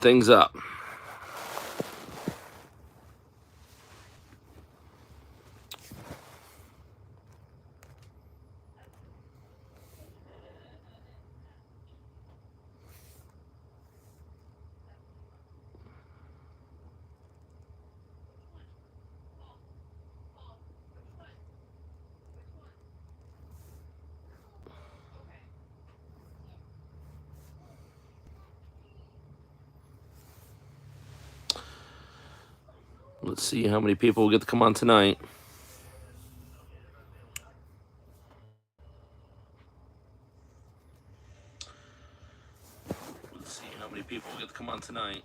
things up. Let's see how many people will get to come on tonight. Let's see how many people will get to come on tonight.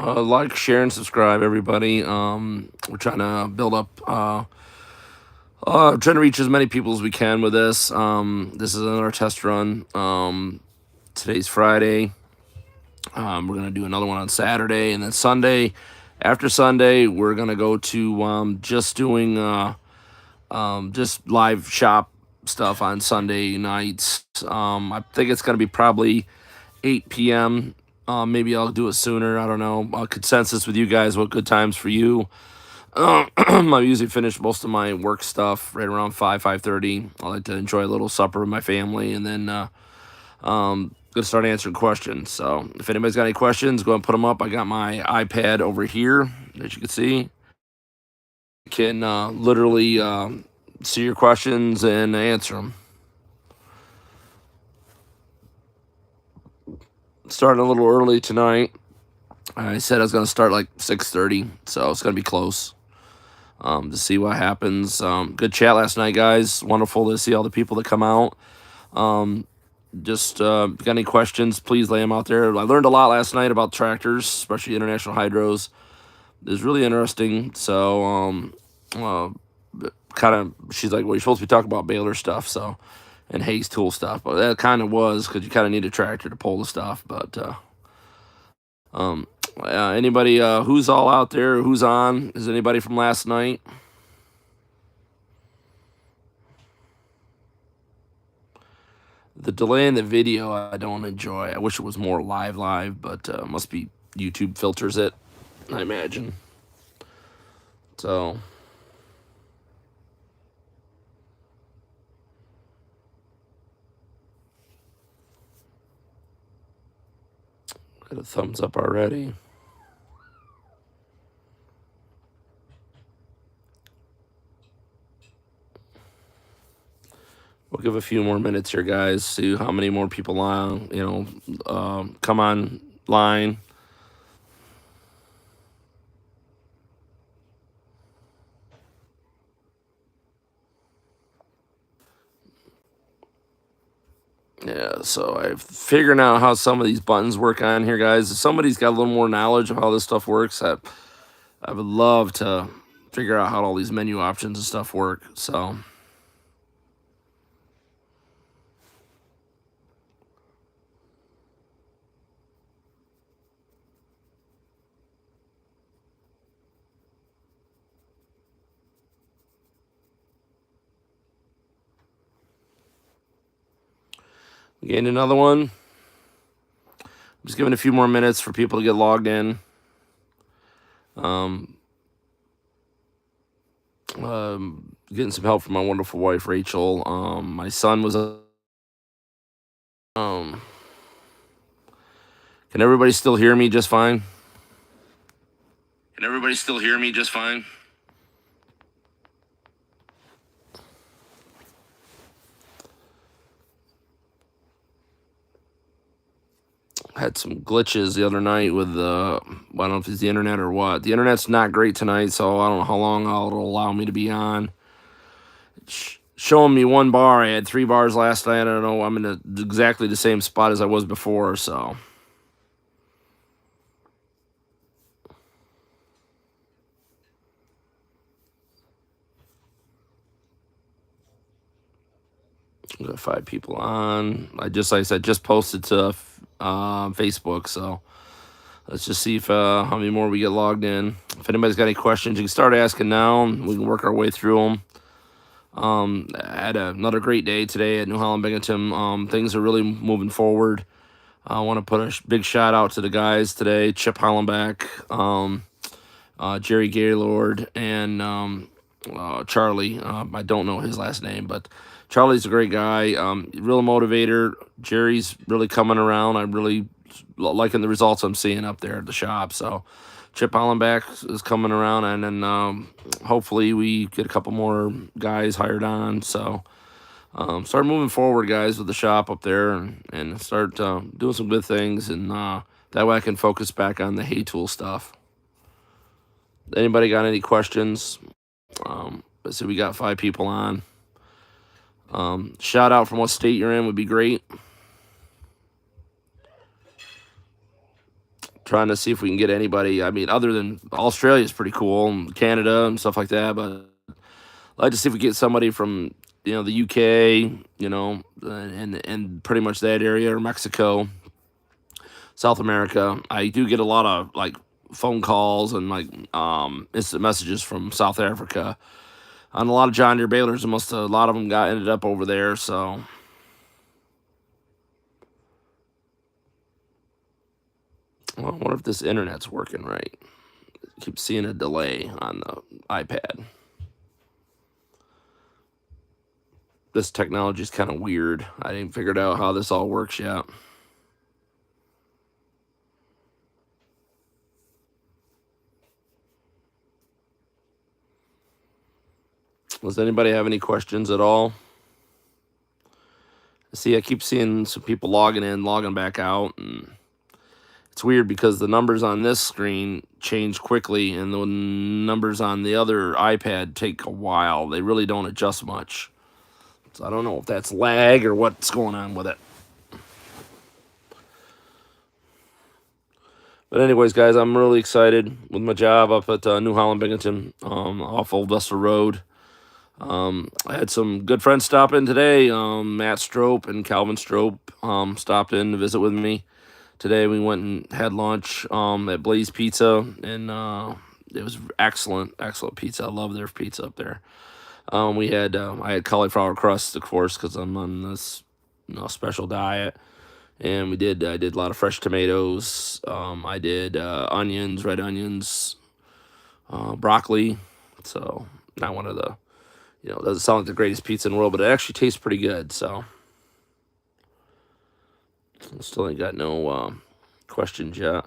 Like, share, and subscribe, everybody. We're trying to build up, trying to reach as many people as we can with this. This is another test run. Today's Friday. We're gonna do another one on Saturday, and then Sunday. After Sunday, we're gonna go to just doing just live shop stuff on Sunday nights. I think it's gonna be probably 8 p.m. Maybe I'll do it sooner. I don't know. Consensus with you guys. What good times for you? I usually finish most of my work stuff right around 5:30. I like to enjoy a little supper with my family, and then gonna start answering questions. So if anybody's got any questions, go and put them up. I got my iPad over here, as you can see. You can literally see your questions and answer them. Starting a little early tonight. I said I was gonna start like 6:30, so it's gonna be close. To see what happens. Good chat last night, guys. Wonderful to see all the people that come out. Just got any questions, please lay them out there. I learned a lot last night about tractors, especially international hydros. It was really interesting. So kind of, she's like, well, you're supposed to be talking about baler stuff, so, and Hayes tool stuff, but that kind of was, because you kind of need a tractor to pull the stuff. But anybody who's all out there, who's on? Is anybody from last night? The delay in the video I don't enjoy. I wish it was more live, but must be YouTube filters it, I imagine. So got a thumbs up already. We'll give a few more minutes here, guys. See how many more people come online. Yeah, so I'm figuring out how some of these buttons work on here, guys. If somebody's got a little more knowledge of how this stuff works, I would love to figure out how all these menu options and stuff work. So we gained another one. I'm just giving a few more minutes for people to get logged in. Getting some help from my wonderful wife, Rachel. My son was can everybody still hear me just fine? Can everybody still hear me just fine? Had some glitches the other night with I don't know if it's the internet or what. The internet's not great tonight, so I don't know how long it'll allow me to be on. It's showing me one bar. I had 3 bars last night. I don't know. I'm in exactly the same spot as I was before, so We got 5 people on. Like I said, just posted to Facebook, so let's just see if how many more we get logged in. If anybody's got any questions, you can start asking now, and we can work our way through them. I had another great day today at New Holland Binghamton. Things are really moving forward. I want to put a big shout out to the guys today: Chip Hollenbach, Jerry Gaylord, and Charlie. I don't know his last name, but Charlie's a great guy. Real motivator. Jerry's really coming around. I'm really liking the results I'm seeing up there at the shop. So Chip Hollenbach is coming around, and then hopefully we get a couple more guys hired on. So start moving forward, guys, with the shop up there, and start doing some good things, and that way I can focus back on the hay tool stuff. Anybody got any questions? Let's see, we got 5 people on. Shout out from what state you're in would be great. Trying to see if we can get anybody. I mean, other than Australia is pretty cool, and Canada and stuff like that. But I'd like to see if we get somebody from the UK, and pretty much that area, or Mexico, South America. I do get a lot of like phone calls and like instant messages from South Africa on a lot of John Deere balers, and a lot of them ended up over there. So well, I wonder if this internet's working right. I keep seeing a delay on the iPad. This technology is kind of weird. I ain't figured out how this all works yet. Does anybody have any questions at all? See, I keep seeing some people logging in, logging back out, and it's weird because the numbers on this screen change quickly, and the numbers on the other iPad take a while. They really don't adjust much. So I don't know if that's lag or what's going on with it. But anyways, guys, I'm really excited with my job up at New Holland Binghamton off Old Vesta Road. I had some good friends stop in today. Matt Strope and Calvin Strope stopped in to visit with me. Today we went and had lunch at Blaze Pizza, and it was excellent pizza. I love their pizza up there. I had cauliflower crust, of course, because I'm on this special diet. And I did a lot of fresh tomatoes. I did onions, red onions, broccoli. So not one of the, it doesn't sound like the greatest pizza in the world, but it actually tastes pretty good. So I still ain't got no questions yet.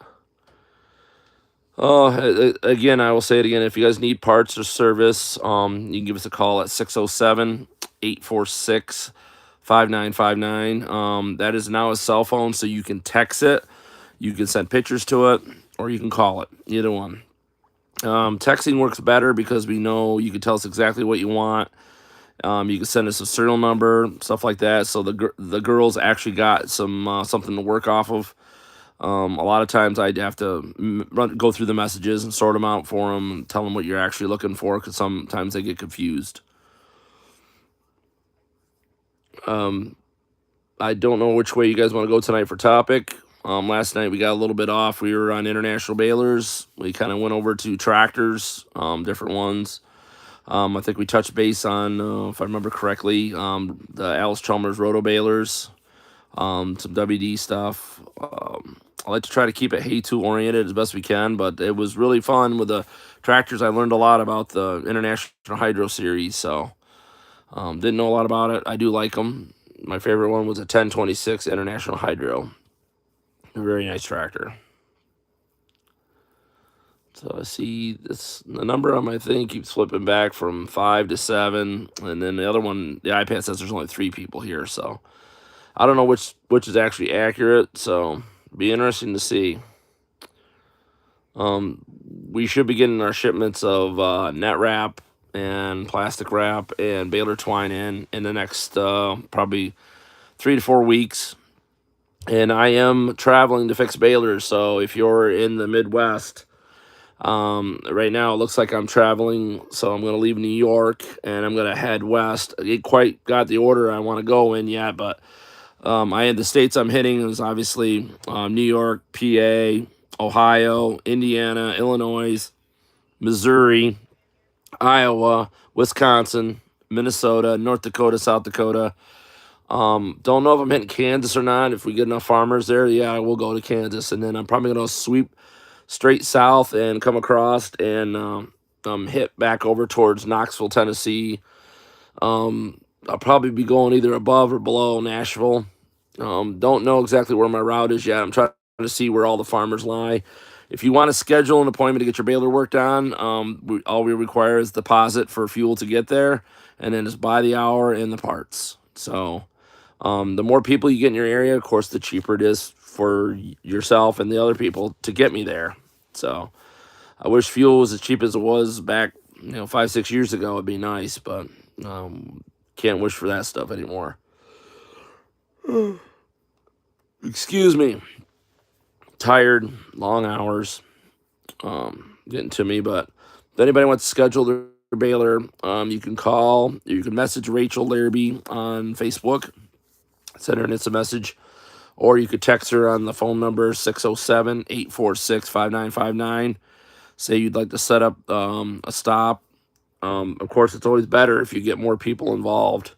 Again, I will say it again. If you guys need parts or service, you can give us a call at 607-846-5959. That is now a cell phone, so you can text it, you can send pictures to it, or you can call it. Either one. Texting works better because we know you can tell us exactly what you want. You can send us a serial number, stuff like that. So the girls actually got something to work off of. A lot of times I'd have to go through the messages and sort them out for them and tell them what you're actually looking for, because sometimes they get confused. I don't know which way you guys want to go tonight for topic. Last night we got a little bit off. We were on international balers. We kind of went over to tractors, different ones. I think we touched base on, if I remember correctly, the Alice Chalmers roto balers, some WD stuff. I like to try to keep it hay tool oriented as best we can, but it was really fun with the tractors. I learned a lot about the International Hydro series, so didn't know a lot about it. I do like them. My favorite one was a 1026 International Hydro. A very nice tractor. So I see the number on my thing keeps flipping back from 5 to 7, and then the other one, the iPad says there's only 3 people here, so I don't know which is actually accurate. So be interesting to see. We should be getting our shipments of net wrap and plastic wrap and baler twine in the next probably 3 to 4 weeks. And I am traveling to fix balers, so if you're in the Midwest, Right now, it looks like I'm traveling, so I'm going to leave New York and I'm going to head west. I ain't quite got the order I want to go in yet, but I had the states I'm hitting is obviously New York, PA, Ohio, Indiana, Illinois, Missouri, Iowa, Wisconsin, Minnesota, North Dakota, South Dakota. Don't know if I'm hitting Kansas or not. If we get enough farmers there, yeah, I will go to Kansas, and then I'm probably going to sweep straight south and come across and hit back over towards Knoxville, Tennessee. I'll probably be going either above or below Nashville. Don't know exactly where my route is yet. I'm trying to see where all the farmers lie. If you want to schedule an appointment to get your baler worked on, all we require is deposit for fuel to get there, and then just buy the hour and the parts. So the more people you get in your area, of course, the cheaper it is for yourself and the other people to get me there. So I wish fuel was as cheap as it was back, 5, 6 years ago. It'd be nice, but can't wish for that stuff anymore. Excuse me. Tired, long hours, getting to me. But if anybody wants to schedule their baler, you can call. You can message Rachel Larrabee on Facebook. Send her an instant message. Or you could text her on the phone number 607-846-5959. Say you'd like to set up a stop. Of course, it's always better if you get more people involved.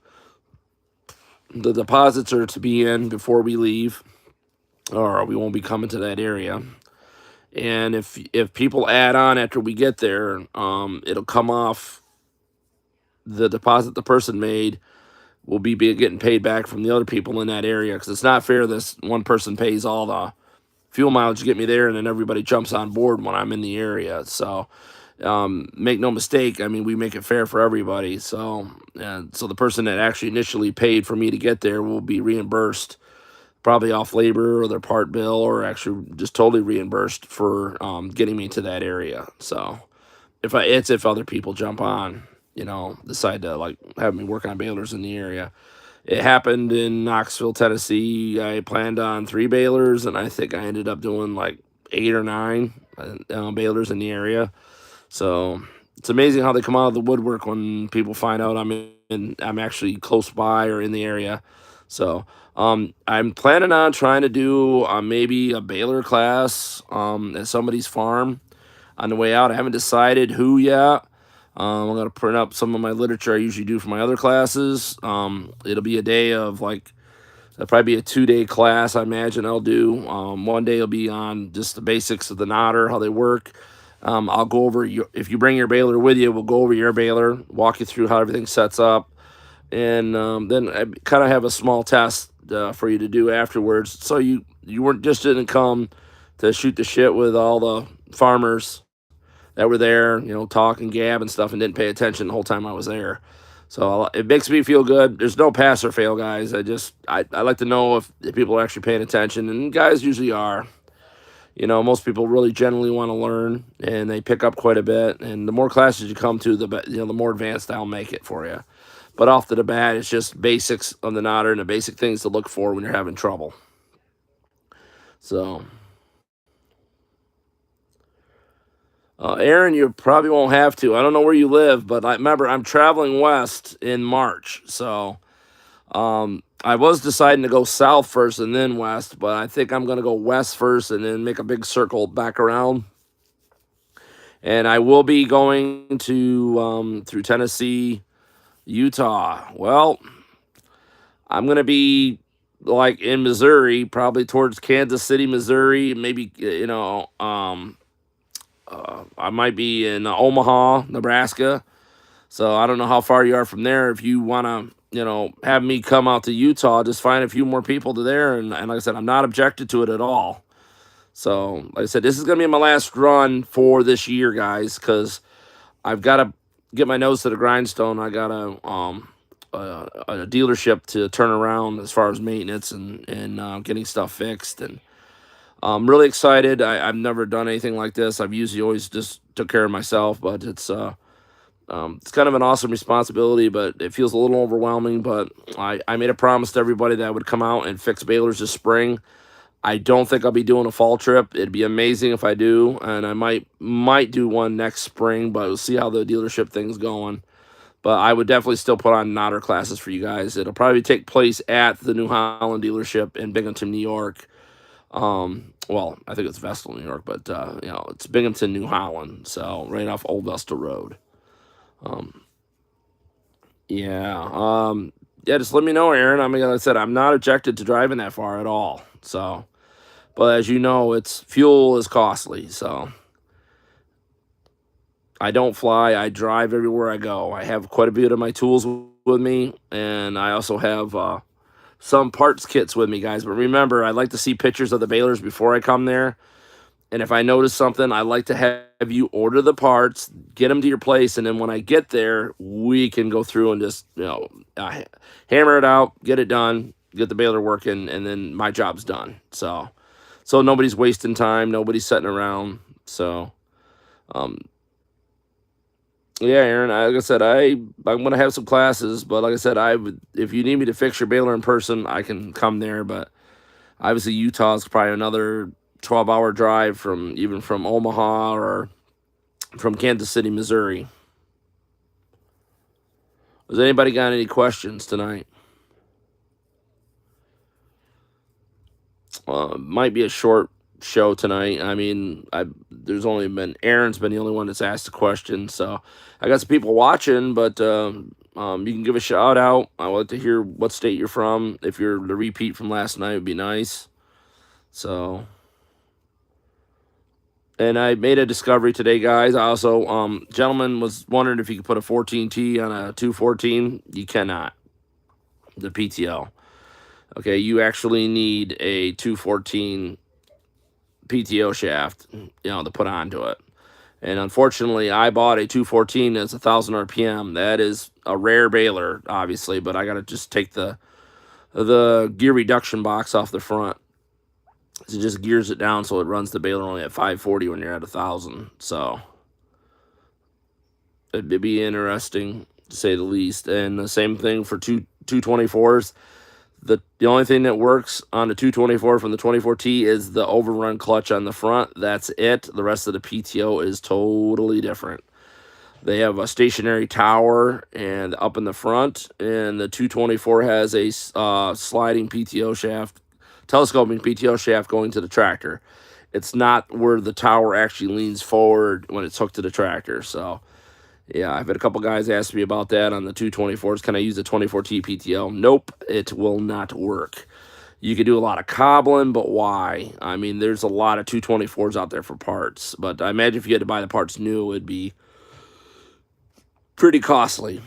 The deposits are to be in before we leave, or we won't be coming to that area. And if people add on after we get there, it'll come off the deposit the person made will be getting paid back from the other people in that area, because it's not fair this one person pays all the fuel mileage to get me there and then everybody jumps on board when I'm in the area. So make no mistake, I mean, we make it fair for everybody. So so the person that actually initially paid for me to get there will be reimbursed, probably off labor or their part bill, or actually just totally reimbursed for getting me to that area. So if other people jump on, decide to like have me work on balers in the area. It happened in Knoxville, Tennessee. I planned on 3 balers, and I think I ended up doing like 8 or 9 balers in the area. So it's amazing how they come out of the woodwork when people find out I'm actually close by or in the area. So I'm planning on trying to do maybe a baler class at somebody's farm on the way out. I haven't decided who yet. I'm going to print up some of my literature I usually do for my other classes. It'll be a day of it'll probably be a 2-day class, I imagine I'll do. One day will be on just the basics of the nodder, how they work. I'll go over, if you bring your baler with you, we'll go over your baler, walk you through how everything sets up. And then I kind of have a small test for you to do afterwards. So you didn't come to shoot the shit with all the farmers that were there, talk and gab and stuff, and didn't pay attention the whole time I was there. So it makes me feel good. There's no pass or fail, guys. I like to know if people are actually paying attention, and guys usually are. Most people really genuinely want to learn, and they pick up quite a bit. And the more classes you come to, the more advanced I'll make it for you. But off the bat, it's just basics on the nodder and the basic things to look for when you're having trouble. So, Aaron, you probably won't have to. I don't know where you live, but remember, I'm traveling west in March. So, I was deciding to go south first and then west, but I think I'm going to go west first and then make a big circle back around. And I will be going to through Tennessee, Utah. Well, I'm going to be like in Missouri, probably towards Kansas City, Missouri. Maybe, I might be in Omaha, Nebraska. So I don't know how far you are from there. If you want to, have me come out to Utah, just find a few more people to there. And like I said, I'm not objected to it at all. So like I said, this is going to be my last run for this year, guys, because I've got to get my nose to the grindstone. I got a dealership to turn around as far as maintenance and getting stuff fixed. And I'm really excited. I've never done anything like this. I've usually always just took care of myself, but it's kind of an awesome responsibility, but it feels a little overwhelming. But I made a promise to everybody that I would come out and fix balers this spring. I don't think I'll be doing a fall trip. It'd be amazing if I do, and I might do one next spring, but we'll see how the dealership thing's going. But I would definitely still put on Nodder classes for you guys. It'll probably take place at the New Holland dealership in Binghamton, New York. Well, I think it's Vestal, New York, but it's Binghamton, New Holland, so right off Old Vestal Road. Yeah. Yeah, just let me know, Aaron. I mean, like I said, I'm not objected to driving that far at all. So, but as you know, it's fuel is costly. So I don't fly. I drive everywhere I go. I have quite a bit of my tools with me, and I also have some parts kits with me, guys. But remember, I like to see pictures of the balers before I come there. And if I notice something, I like to have you order the parts, get them to your place, and then when I get there, we can go through and just hammer it out, get it done, get the baler working, and then my job's done. So nobody's wasting time, nobody's sitting around. So, yeah, Aaron. Like I said, I'm gonna have some classes, but like I said, if you need me to fix your baler in person, I can come there. But obviously, Utah's probably another 12-hour drive from Omaha or from Kansas City, Missouri. Has anybody got any questions tonight? Might be a short show tonight. I mean, Aaron's been the only one that's asked a question, so I got some people watching, but you can give a shout out. I would like to hear what state you're from. If you're the repeat from last night, it would be nice. So. And I made a discovery today, guys. I also, gentleman was wondering if you could put a 14T on a 214. You cannot. The PTO. Okay, you actually need a 214 PTO shaft, to put onto it. And unfortunately, I bought a 214 that's 1,000 RPM. That is a rare baler, obviously, but I got to just take the gear reduction box off the front. It just gears it down so it runs the baler only at 540 when you're at 1,000. So it'd be interesting to say the least. And the same thing for 224s. The only thing that works on the 224 from the 24T is the overrun clutch on the front. That's it. The rest of the PTO is totally different. They have a stationary tower and up in the front, and the 224 has a sliding PTO shaft, telescoping PTO shaft going to the tractor. It's not where the tower actually leans forward when it's hooked to the tractor. So, yeah, I've had a couple guys ask me about that on the 224s. Can I use the 24T PTO? Nope, it will not work. You could do a lot of cobbling, but why? I mean, there's a lot of 224s out there for parts. But I imagine if you had to buy the parts new, it'd be pretty costly.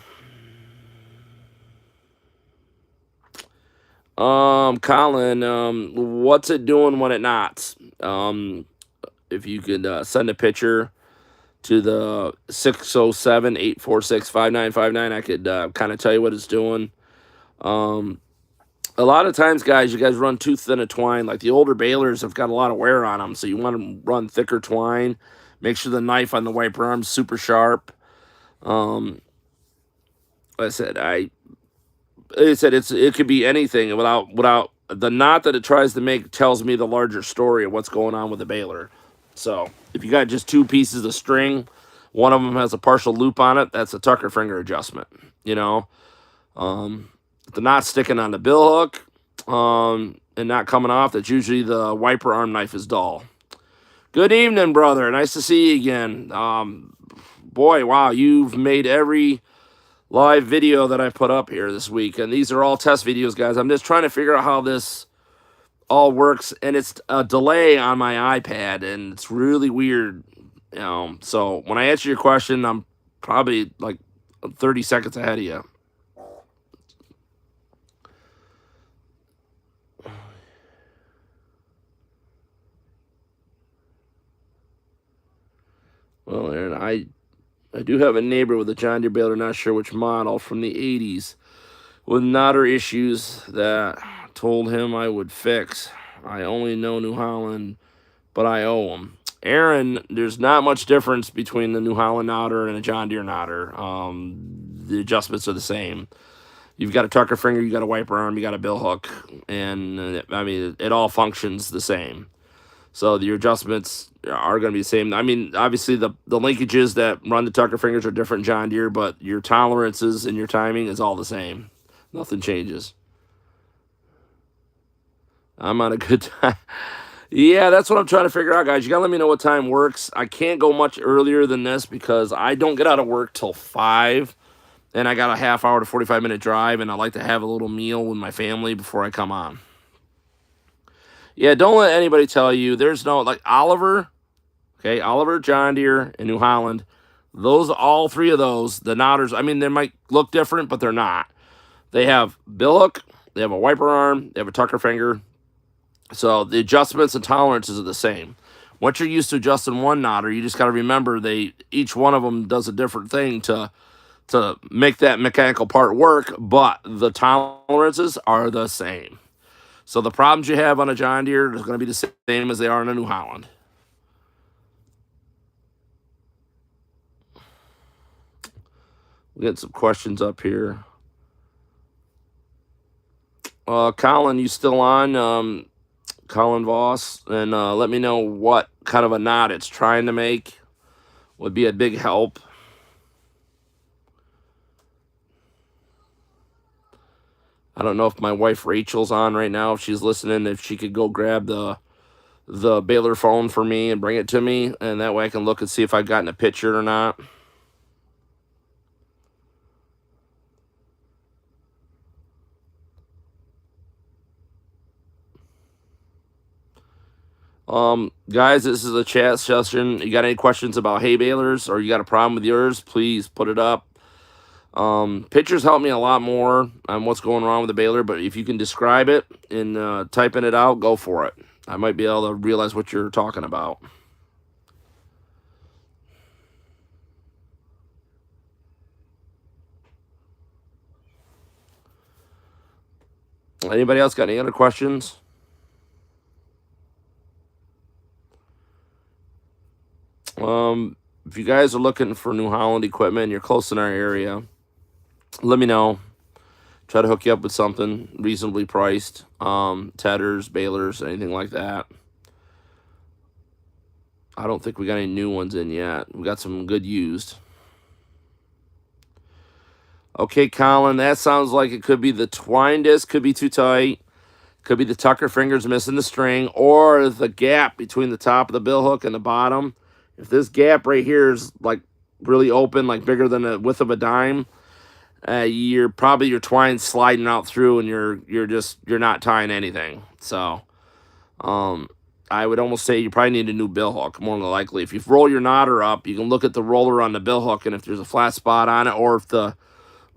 Colin, what's it doing when it knots? If you could send a picture to the 607-846-5959, I could kind of tell you what it's doing. A lot of times, guys, you guys run too thin a twine. Like the older balers have got a lot of wear on them, so you want to run thicker twine. Make sure the knife on the wiper arm's super sharp. Like I said, it could be anything without the knot that it tries to make tells me the larger story of what's going on with the baler. So if you got just two pieces of string, one of them has a partial loop on it, that's a tucker finger adjustment. If the knot's sticking on the bill hook and not coming off, that's usually the wiper arm knife is dull. Good evening, brother. Nice to see you again. Boy, wow, you've made every live video that I put up here this week, and these are all test videos, guys. I'm just trying to figure out how this all works, and it's a delay on my iPad, and it's really weird. So when I answer your question, I'm probably like 30 seconds ahead of you. Well, Aaron, I do have a neighbor with a John Deere baler, not sure which model, from the 80s, with Nodder issues that told him I would fix. I only know New Holland, but I owe him. Aaron, there's not much difference between the New Holland Nodder and a John Deere Nodder. The adjustments are the same. You've got a tucker finger, you got a wiper arm, you got a bill hook, and I mean it all functions the same. So your adjustments are going to be the same. I mean, obviously the linkages that run the tucker fingers are different John Deere, but your tolerances and your timing is all the same. Nothing changes. I'm on a good time. Yeah, that's what I'm trying to figure out, guys. You gotta let me know what time works. I can't go much earlier than this because I don't get out of work till 5, and I got a half hour to 45-minute drive, and I like to have a little meal with my family before I come on. Yeah, don't let anybody tell you there's no, like Oliver, okay, Oliver, John Deere, and New Holland. Those, all three of those, the Nodders, I mean, they might look different, but they're not. They have bill hook, they have a wiper arm, they have a tucker finger. So the adjustments and tolerances are the same. Once you're used to adjusting one nodder, you just got to remember each one of them does a different thing to make that mechanical part work, but the tolerances are the same. So the problems you have on a John Deere are going to be the same as they are in a New Holland. We got some questions up here. Colin, you still on? Colin Voss, and let me know what kind of a knot it's trying to make. Would be a big help. I don't know if my wife Rachel's on right now. If she's listening, if she could go grab the Baler phone for me and bring it to me, and that way I can look and see if I've gotten a picture or not. Guys, this is a chat session. You got any questions about hay balers or you got a problem with yours, please put it up. Pictures help me a lot more on what's going wrong with the baler, but if you can describe it and typing it out, go for it. I might be able to realize what you're talking about. Anybody else got any other questions? If you guys are looking for New Holland equipment and you're close in our area, let me know. Try to hook you up with something reasonably priced. Tedders, balers, anything like that. I don't think we got any new ones in yet. We got some good used. Okay, Colin, that sounds like it could be the twine disc could be too tight. Could be the tucker fingers missing the string, or the gap between the top of the bill hook and the bottom. If this gap right here is like really open, like bigger than the width of a dime, you're probably your twine sliding out through, and you're not tying anything. So, I would almost say you probably need a new bill hook, more than likely. If you roll your nodder up, you can look at the roller on the bill hook, and if there's a flat spot on it, or if the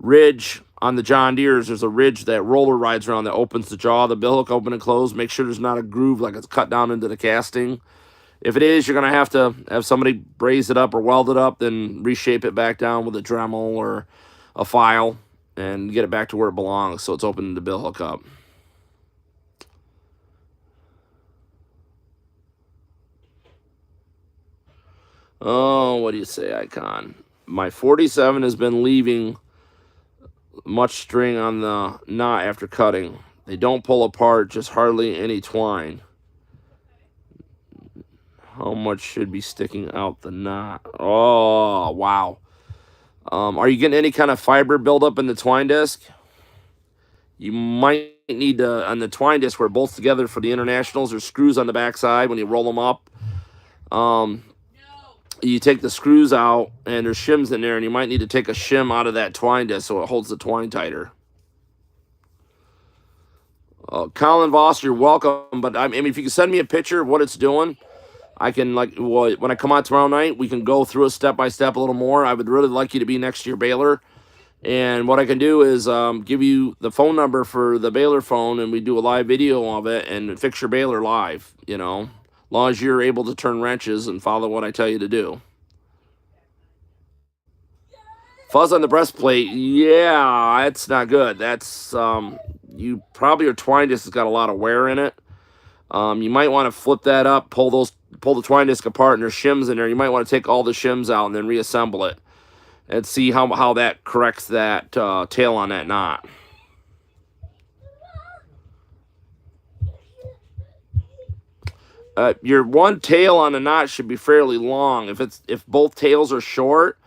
ridge on the John Deere's, there's a ridge that roller rides around that opens the jaw, the bill hook open and close. Make sure there's not a groove like it's cut down into the casting. If it is, you're going to have somebody braze it up or weld it up, then reshape it back down with a Dremel or a file and get it back to where it belongs so it's opening the bill hook up. Oh, what do you say, Icon? My 47 has been leaving much string on the knot after cutting. They don't pull apart, just hardly any twine. How much should be sticking out the knot? Oh, wow. Are you getting any kind of fiber buildup in the twine disc? You might need to, on the twine disc where it bolts together for the internationals, there's screws on the backside when you roll them up. You take the screws out, and there's shims in there, and you might need to take a shim out of that twine disc so it holds the twine tighter. Colin Voss, you're welcome, but I mean, if you can send me a picture of what it's doing, I can, when I come out tomorrow night, we can go through it step by step a little more. I would really like you to be next to your baler. And what I can do is give you the phone number for the baler phone, and we do a live video of it and fix your baler live, as long as you're able to turn wrenches and follow what I tell you to do. Fuzz on the breastplate, yeah, it's not good. That's, you probably, your twine disc has got a lot of wear in it. You might want to flip that up, pull the twine disc apart, and there's shims in there. You might want to take all the shims out and then reassemble it and see how that corrects that tail on that knot. Your one tail on a knot should be fairly long. If both tails are short,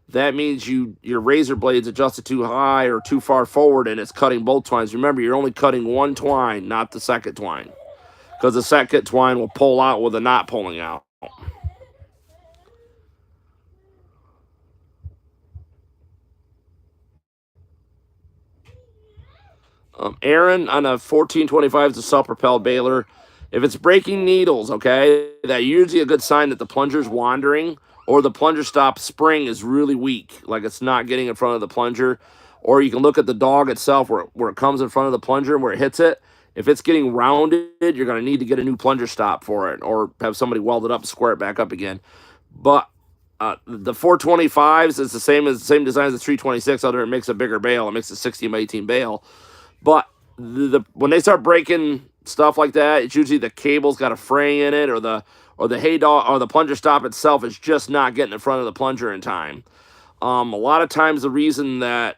that means your razor blade's adjusted too high or too far forward and it's cutting both twines. Remember, you're only cutting one twine, not the second twine, because the second twine will pull out with a knot pulling out. Aaron on a 1425 is a self-propelled baler. If it's breaking needles, okay, that usually a good sign that the plunger's wandering or the plunger stop spring is really weak, like it's not getting in front of the plunger. Or you can look at the dog itself where it comes in front of the plunger and where it hits it. If it's getting rounded, you're going to need to get a new plunger stop for it or have somebody weld it up and square it back up again. But the 425s is the same design as the 326, other than it makes a bigger bale. It makes a 60 by 18 bale. But when they start breaking stuff like that, it's usually the cable's got a fray in it, or the hay dog or the plunger stop itself is just not getting in front of the plunger in time. A lot of times the reason that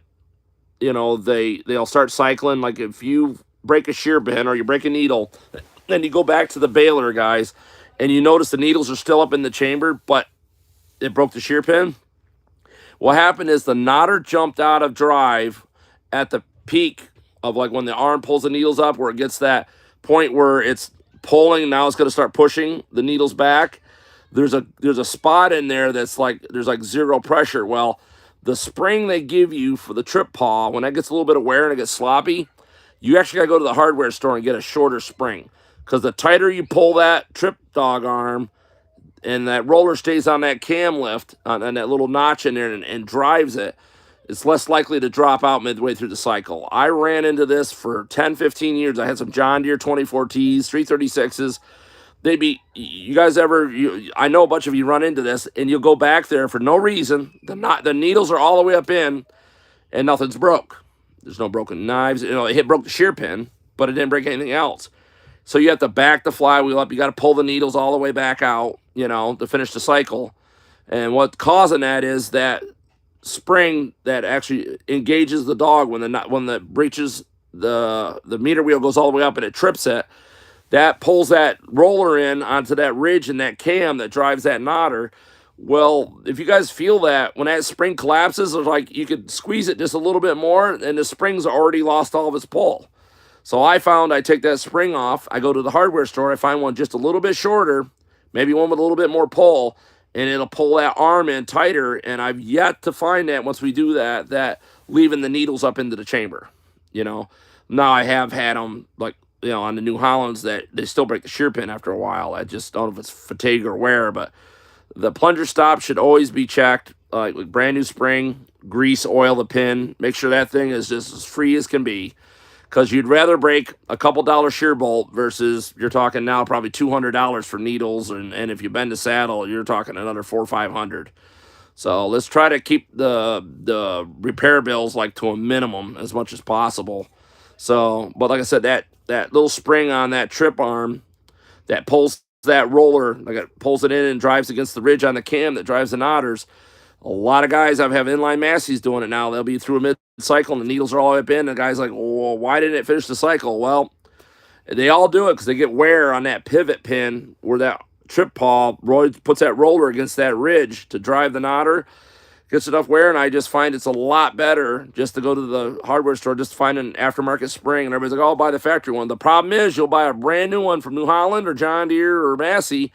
they'll start cycling, like if you break a shear pin or you break a needle, then you go back to the baler guys, and you notice the needles are still up in the chamber, but it broke the shear pin. What happened is the knotter jumped out of drive at the peak of like when the arm pulls the needles up, where it gets that point where it's pulling. Now it's going to start pushing the needles back. There's a spot in there that's like there's like zero pressure. Well, the spring they give you for the trip paw, when that gets a little bit of wear and it gets sloppy, you actually got to go to the hardware store and get a shorter spring, because the tighter you pull that trip dog arm, and that roller stays on that cam lift on that little notch in there and drives it, it's less likely to drop out midway through the cycle. I ran into this for 10, 15 years. I had some John Deere 24Ts, 336s. You guys ever, I know a bunch of you run into this, and you'll go back there for no reason. The needles are all the way up in, and nothing's broke. There's no broken knives. It broke the shear pin, but it didn't break anything else. So you have to back the flywheel up. You got to pull the needles all the way back out, to finish the cycle. And what's causing that is that spring that actually engages the dog when the breaches the meter wheel goes all the way up and it trips it. That pulls that roller in onto that ridge and that cam that drives that knotter. Well, if you guys feel that when that spring collapses, it's like you could squeeze it just a little bit more, and the spring's already lost all of its pull. So I found I take that spring off, I go to the hardware store, I find one just a little bit shorter, maybe one with a little bit more pull, and it'll pull that arm in tighter. And I've yet to find that once we do that leaving the needles up into the chamber. Now I have had them like on the New Hollands that they still break the shear pin after a while. I just don't know if it's fatigue or wear, but the plunger stop should always be checked, like with brand new spring, grease, oil the pin, make sure that thing is just as free as can be. Because you'd rather break a couple dollar shear bolt versus you're talking now probably $200 for needles, and if you bend the saddle, you're talking another $400 or $500. So let's try to keep the repair bills like to a minimum as much as possible. So, but like I said, that little spring on that trip arm that pulls that roller, like it pulls it in and drives against the ridge on the cam that drives the knotters. A lot of guys have inline Massey's doing it now. They'll be through a mid-cycle and the needles are all up in. And the guy's like, well, why didn't it finish the cycle? Well, they all do it because they get wear on that pivot pin where that trip paw puts that roller against that ridge to drive the knotter. Gets enough wear, and I just find it's a lot better just to go to the hardware store, just to find an aftermarket spring. And everybody's like, oh, I'll buy the factory one. The problem is you'll buy a brand new one from New Holland or John Deere or Massey,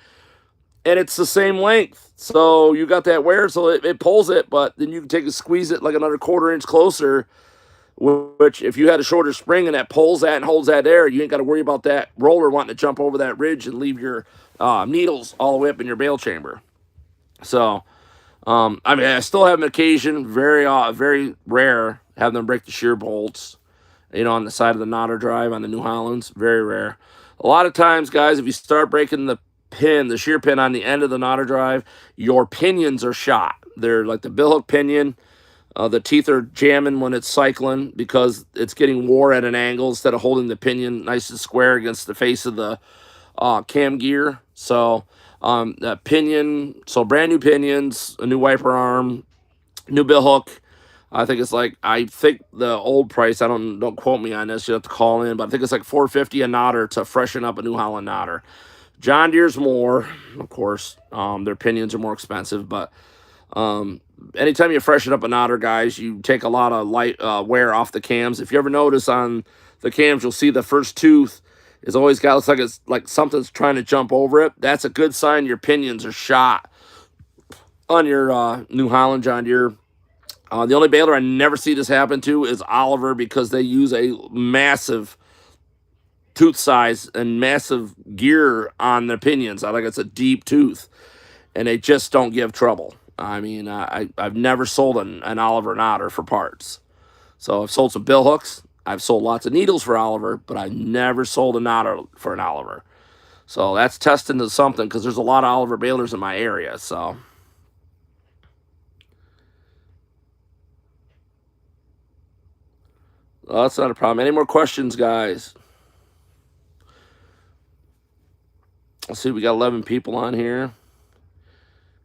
and it's the same length. So you got that wear, so it pulls it, but then you can take and squeeze it like another quarter-inch closer, which if you had a shorter spring and that pulls that and holds that there, you ain't got to worry about that roller wanting to jump over that ridge and leave your needles all the way up in your bale chamber. So, I still have an occasion, very rare, have them break the shear bolts, on the side of the knotter drive on the New Hollands. Very rare. A lot of times, guys, if you start breaking the shear pin on the end of the knotter drive, your pinions are shot. They're like the billhook pinion. The teeth are jamming when it's cycling because it's getting wore at an angle instead of holding the pinion nice and square against the face of the cam gear. So that pinion, so brand new pinions, a new wiper arm, new billhook. I think the old price, don't quote me on this, you have to call in, but I think it's like $450 a knotter to freshen up a New Holland knotter. John Deere's more, of course. Their pinions are more expensive, but anytime you freshen up an otter, guys, you take a lot of light wear off the cams. If you ever notice on the cams, you'll see the first tooth is always got, looks like it's like something's trying to jump over it. That's a good sign your pinions are shot on your New Holland John Deere. The only baler I never see this happen to is Oliver, because they use a massive tooth size and massive gear on their pinions. I like it's a deep tooth, and they just don't give trouble. I mean, I've never sold an Oliver and Otter for parts. So I've sold some bill hooks. I've sold lots of needles for Oliver, but I never sold an Otter for an Oliver. So that's testing to something, because there's a lot of Oliver balers in my area. So well, that's not a problem. Any more questions, guys? Let's see. We got 11 people on here.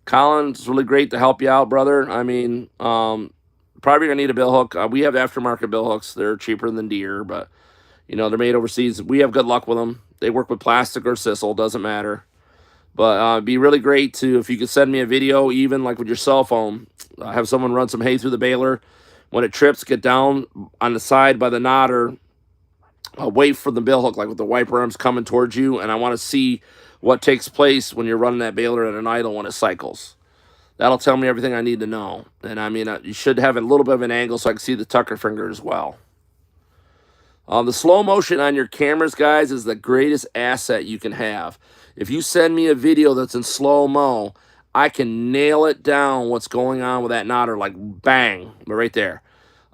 Colin, it's really great to help you out, brother. I mean, probably gonna need a bill hook. We have aftermarket bill hooks. They're cheaper than Deere, but you know they're made overseas. We have good luck with them. They work with plastic or sisal, doesn't matter. But it'd be really great to, if you could send me a video, even like with your cell phone, have someone run some hay through the baler. When it trips, get down on the side by the knotter, away from the bill hook, like with the wiper arms coming towards you, and I want to see what takes place when you're running that baler at an idle when it cycles. That'll tell me everything I need to know. And I mean, you should have a little bit of an angle so I can see the tucker finger as well. The slow motion on your cameras, guys, is the greatest asset you can have. If you send me a video that's in slow-mo, I can nail it down what's going on with that knotter, like bang, right there.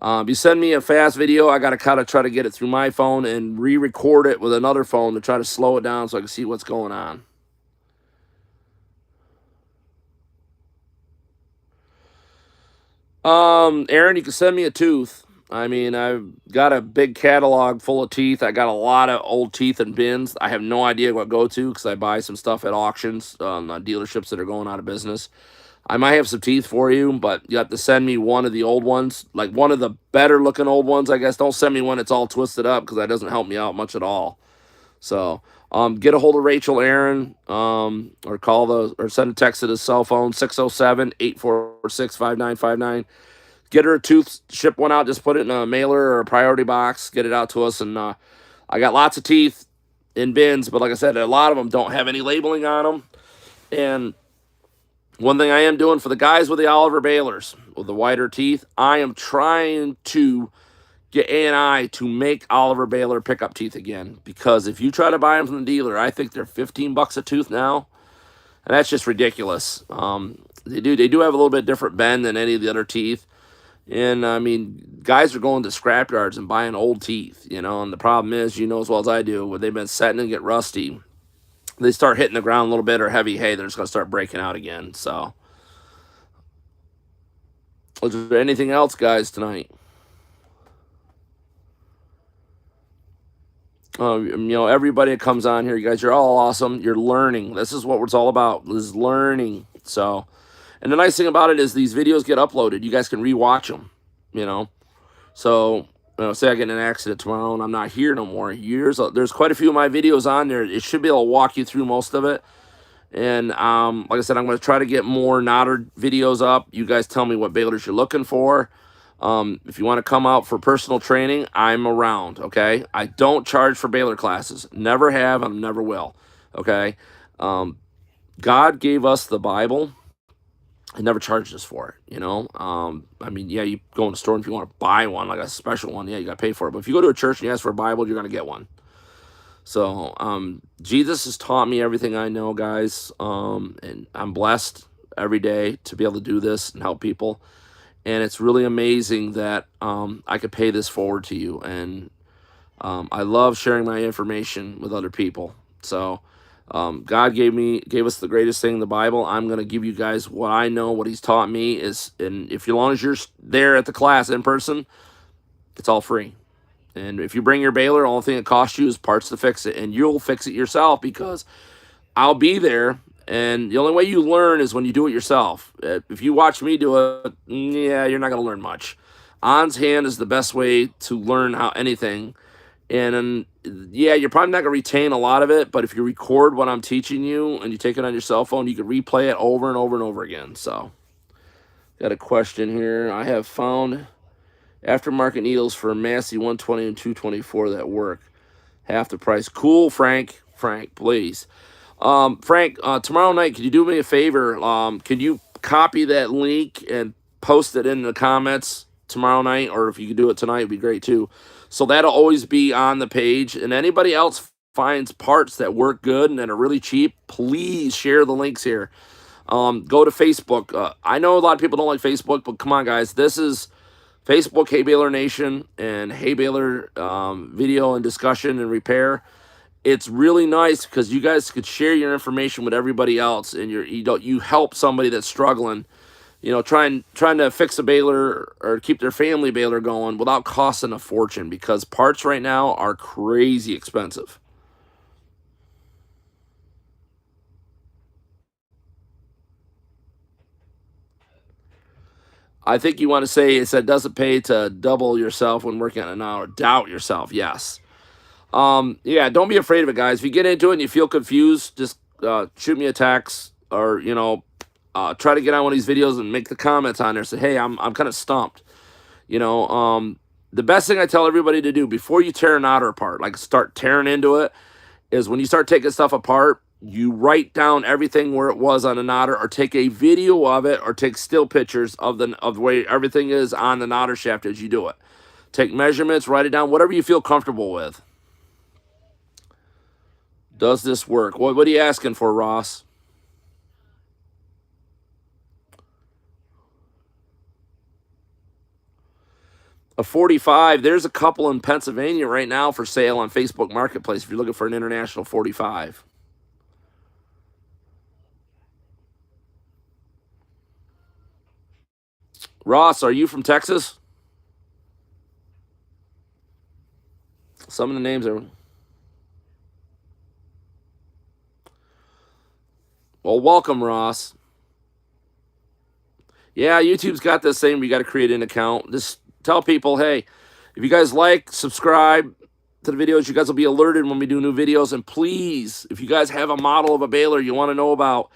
If you send me a fast video, I got to kind of try to get it through my phone and re-record it with another phone to try to slow it down so I can see what's going on. Aaron, you can send me a tooth. I mean, I've got a big catalog full of teeth. I got a lot of old teeth in bins. I have no idea what to go to, because I buy some stuff at auctions, dealerships that are going out of business. I might have some teeth for you, but you have to send me one of the old ones, like one of the better looking old ones, I guess. Don't send me one that's all twisted up, because that doesn't help me out much at all. So get a hold of Rachel, Aaron, or send a text to his cell phone, 607-846-5959. Get her a tooth, ship one out, just put it in a mailer or a priority box, get it out to us. And I got lots of teeth in bins, but like I said, a lot of them don't have any labeling on them. And one thing I am doing for the guys with the Oliver balers, with the wider teeth, I am trying to get A&I to make Oliver baler pickup teeth again. Because if you try to buy them from the dealer, I think they're $15 a tooth now. And that's just ridiculous. They do have a little bit different bend than any of the other teeth. And, I mean, guys are going to scrap yards and buying old teeth, you know. And the problem is, you know as well as I do, when they've been setting and get rusty, they start hitting the ground a little bit or heavy hay, they're just going to start breaking out again. So, is there anything else, guys, tonight? You know, everybody that comes on here, you guys, you're all awesome. You're learning. This is what it's all about, is learning. So, and the nice thing about it is these videos get uploaded. You guys can rewatch them, you know. So, say I get in an accident tomorrow and I'm not here no more. There's quite a few of my videos on there. It should be able to walk you through most of it. And like I said, I'm going to try to get more knotter videos up. You guys tell me what balers you're looking for. If you want to come out for personal training, I'm around, okay? I don't charge for baler classes. Never have and never will, okay? God gave us the Bible. He never charged us for it, you know? I mean, yeah, you go in the store and if you want to buy one, like a special one, yeah, you got to pay for it. But if you go to a church and you ask for a Bible, you're going to get one. So, Jesus has taught me everything I know, guys. And I'm blessed every day to be able to do this and help people. And it's really amazing that I could pay this forward to you. And I love sharing my information with other people. So God gave us the greatest thing in the Bible. I'm going to give you guys what I know, what he's taught me is, and if as long as you're there at the class in person, it's all free. And if you bring your baler, all the thing it costs you is parts to fix it. And you'll fix it yourself because I'll be there. And the only way you learn is when you do it yourself. If you watch me do it, yeah, you're not going to learn much. On hand is the best way to learn how anything. And yeah, you're probably not going to retain a lot of it, but if you record what I'm teaching you and you take it on your cell phone, you can replay it over and over and over again. So, got a question here. I have found aftermarket needles for Massey 120 and 224 that work. Half the price. Cool, Frank. Frank, please. Frank, tomorrow night, could you do me a favor? Could you copy that link and post it in the comments tomorrow night? Or if you could do it tonight, it'd be great too. So that'll always be on the page. And anybody else finds parts that work good and that are really cheap, please share the links here. Go to Facebook. I know a lot of people don't like Facebook, but come on, guys. This is Facebook, Hey Baler Nation, and Hey Baler video and discussion and repair. It's really nice because you guys could share your information with everybody else, and you help somebody that's struggling, trying to fix a baler or keep their family baler going without costing a fortune, because parts right now are crazy expensive. I think you want to say it said doesn't pay to double yourself when working on an hour. Doubt yourself, yes. Yeah, don't be afraid of it, guys. If you get into it and you feel confused, just shoot me a text, or try to get on one of these videos and make the comments on there. Say, hey, I'm kind of stumped. The best thing I tell everybody to do before you tear an outer apart, like start tearing into it, is when you start taking stuff apart, you write down everything where it was on a knotter, or take a video of it, or take still pictures of the way everything is on the knotter shaft as you do it. Take measurements, write it down, whatever you feel comfortable with. Does this work? What are you asking for, Ross? A 45. There's a couple in Pennsylvania right now for sale on Facebook Marketplace if you're looking for an international 45. Ross, are you from Texas? Some of the names are... Well, welcome, Ross. Yeah, YouTube's got this thing where you got to create an account. Just tell people, hey, if you guys subscribe to the videos, you guys will be alerted when we do new videos. And please, if you guys have a model of a baler you want to know about,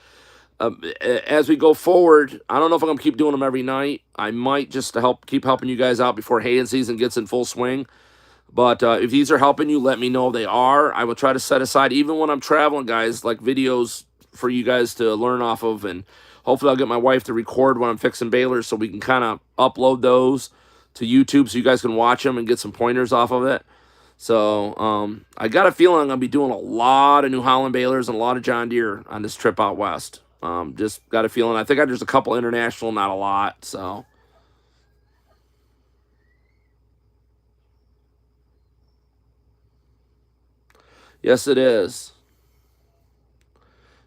as we go forward, I don't know if I'm going to keep doing them every night. I might, just to keep helping you guys out before haying season gets in full swing. But if these are helping you, let me know they are. I will try to set aside, even when I'm traveling, guys, like videos for you guys to learn off of. And hopefully I'll get my wife to record when I'm fixing balers so we can kind of upload those to YouTube so you guys can watch them and get some pointers off of it. So I got a feeling I'm going to be doing a lot of New Holland balers and a lot of John Deere on this trip out west. Just got a feeling. I think there's a couple international, not a lot. So yes, it is.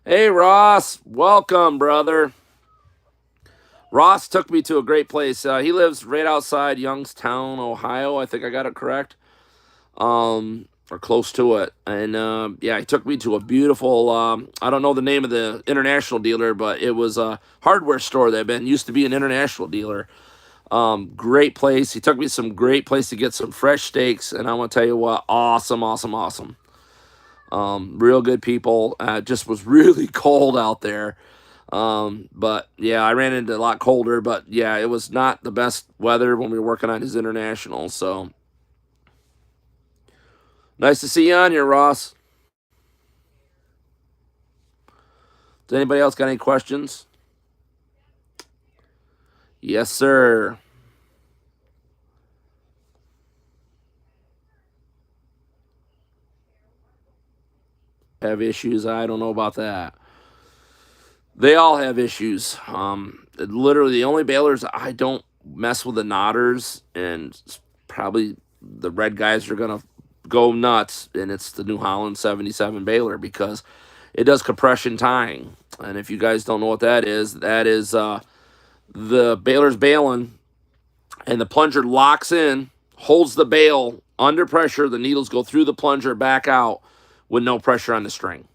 Hey, Ross. Welcome, brother. Ross took me to a great place. He lives right outside Youngstown, Ohio. I think I got it correct. Or close to it. And yeah, he took me to a beautiful, I don't know the name of the international dealer, but it was a hardware store that used to be an international dealer. Great place. He took me to some great place to get some fresh steaks, and I want to tell you what, awesome, awesome, awesome. Real good people. Just was really cold out there. But yeah, I ran into a lot colder, but yeah, it was not the best weather when we were working on his international. So nice to see you on here, Ross. Does anybody else got any questions? Yes, sir. Have issues? I don't know about that. They all have issues. Literally, the only balers I don't mess with the knotters, and probably the red guys are gonna go nuts, and it's the New Holland 77 baler, because it does compression tying. And if you guys don't know what that is the baler's baling, and the plunger locks in, holds the bale under pressure. The needles go through the plunger, back out with no pressure on the string.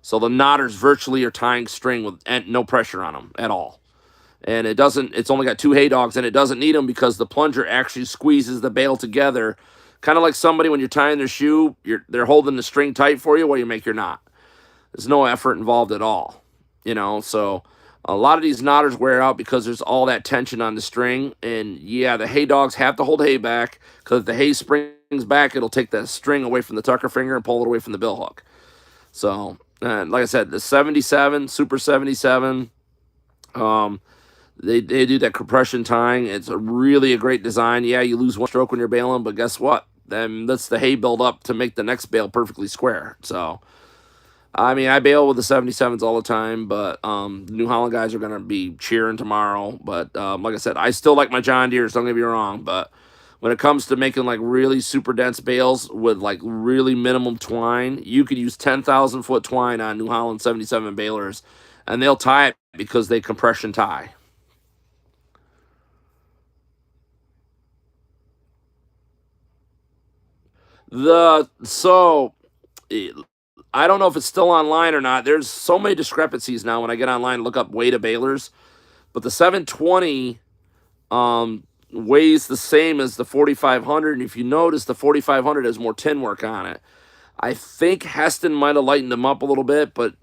So the knotters virtually are tying string with no pressure on them at all. And it's only got 2 hay dogs, and it doesn't need them because the plunger actually squeezes the bale together, Kind of like somebody when you're tying their shoe, they're holding the string tight for you while you make your knot. There's no effort involved at all, So a lot of these knotters wear out because there's all that tension on the string. And yeah, the hay dogs have to hold hay back because if the hay springs back, it'll take the string away from the tucker finger and pull it away from the bill hook. So, like I said, the 77, Super 77, they do that compression tying. It's a great design. Yeah, you lose one stroke when you're baling, but guess what? Then lets the hay build up to make the next bale perfectly square. So, I mean, I bail with the 77s all the time, but New Holland guys are going to be cheering tomorrow. But like I said, I still like my John Deeres, don't get me wrong. But when it comes to making like really super dense bales with like really minimum twine, you could use 10,000-foot twine on New Holland 77 balers, and they'll tie it because they compression tie. So I don't know if it's still online or not. There's so many discrepancies now when I get online and look up weight of balers. But the 720 weighs the same as the 4500. And if you notice, the 4500 has more tin work on it. I think Heston might have lightened them up a little bit, but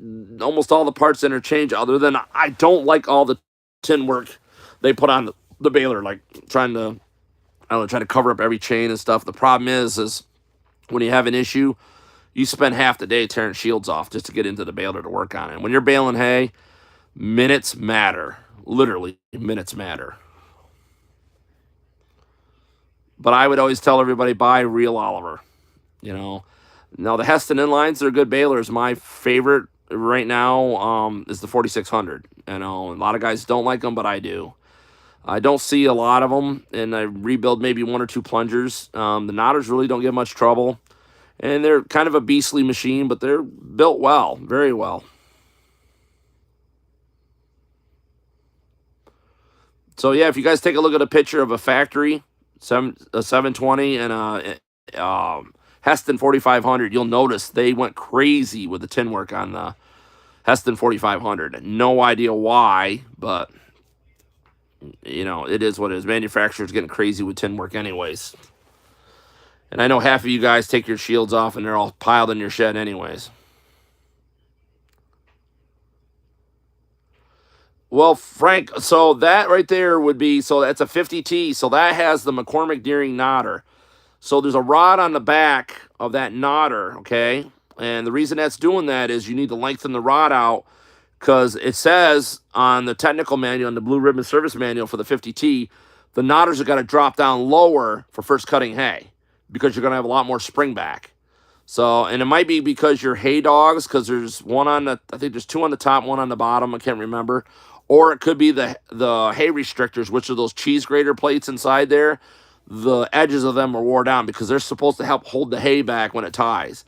almost all the parts interchange. Other than I don't like all the tin work they put on the baler, like trying to trying to cover up every chain and stuff. The problem is when you have an issue, you spend half the day tearing shields off just to get into the baler to work on it. When you're baling hay, minutes matter. Literally, minutes matter. But I would always tell everybody, buy real Oliver. You know, now the Heston inlines, they're good balers. My favorite right now is the 4600. A lot of guys don't like them, but I do. I don't see a lot of them, and I rebuild maybe one or two plungers. The knotters really don't give much trouble, and they're kind of a beastly machine, but they're built well, very well. So yeah, if you guys take a look at a picture of a factory, a 720 and Heston 4500, you'll notice they went crazy with the tin work on the Heston 4500. No idea why, but it is what it is. Manufacturers getting crazy with tin work anyways. And I know half of you guys take your shields off and they're all piled in your shed anyways. Well, Frank, so that right there would be, so that's a 50T. So that has the McCormick Deering knotter. So there's a rod on the back of that knotter, okay? And the reason that's doing that is you need to lengthen the rod out because it says on the technical manual, on the blue ribbon service manual for the 50T, the knotters are going to drop down lower for first cutting hay because you're going to have a lot more spring back. So, and it might be because you're hay dogs, because there's one on the, I think there's two on the top, one on the bottom, I can't remember. Or it could be the hay restrictors, which are those cheese grater plates inside there. The edges of them are wore down because they're supposed to help hold the hay back when it ties.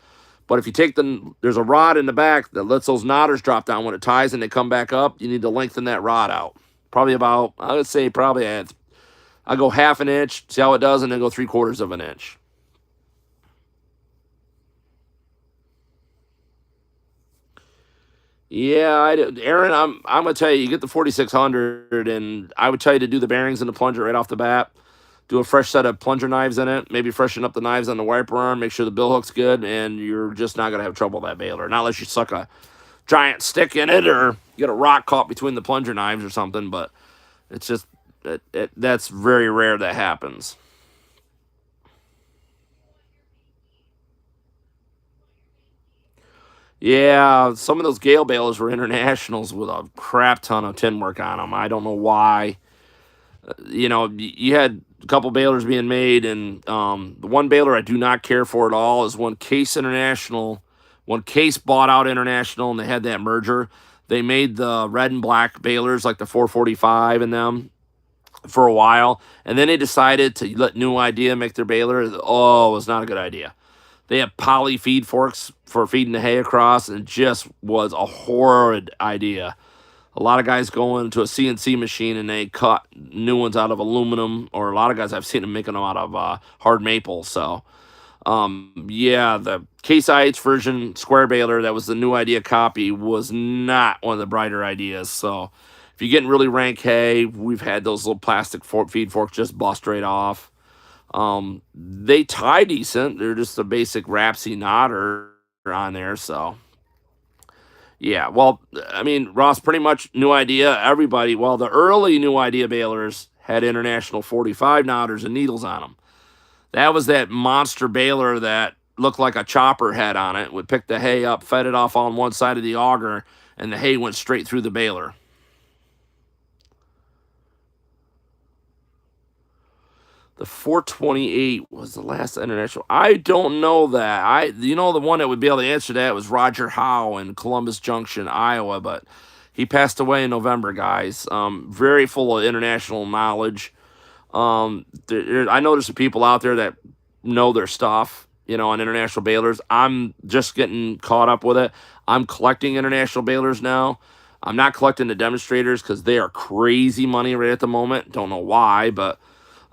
But if you take there's a rod in the back that lets those knotters drop down when it ties and they come back up, you need to lengthen that rod out. Probably about, I would say probably, I go half an inch, see how it does, and then go 3/4 of an inch. Yeah, Aaron, I'm gonna tell you, you get the 4600, and I would tell you to do the bearings and the plunger right off the bat. Do a fresh set of plunger knives in it. Maybe freshen up the knives on the wiper arm. Make sure the bill hook's good, and you're just not gonna have trouble with that baler. Not unless you suck a giant stick in it or you get a rock caught between the plunger knives or something. But it's just that's very rare that happens. Yeah, some of those Gale balers were internationals with a crap ton of tin work on them. I don't know why. You had a couple balers being made, and the one baler I do not care for at all is one Case International. When Case bought out International and they had that merger, they made the red and black balers like the 445 in them for a while, and then they decided to let New Idea make their baler. Oh, it was not a good idea. They had poly feed forks for feeding the hay across, and it just was a horrid idea. A lot of guys go into a CNC machine and they cut new ones out of aluminum, or a lot of guys I've seen them making them out of hard maple. So, yeah, the Case IH version square baler that was the New Idea copy was not one of the brighter ideas. So, if you're getting really rank hay, we've had those little plastic feed forks just bust right off. They tie decent. They're just a basic Rapsy nodder on there. So yeah, well, I mean, Ross, pretty much new idea. Everybody, well, the early new idea balers had international 45 knotters and needles on them. That was that monster baler that looked like a chopper head on it. Would pick the hay up, fed it off on one side of the auger, and the hay went straight through the baler. The 428 was the last international. I don't know that. The one that would be able to answer that was Roger Howe in Columbus Junction, Iowa, but he passed away in November, guys. Very full of international knowledge. I know there's some people out there that know their stuff, on international balers. I'm just getting caught up with it. I'm collecting international balers now. I'm not collecting the demonstrators because they are crazy money right at the moment. Don't know why, but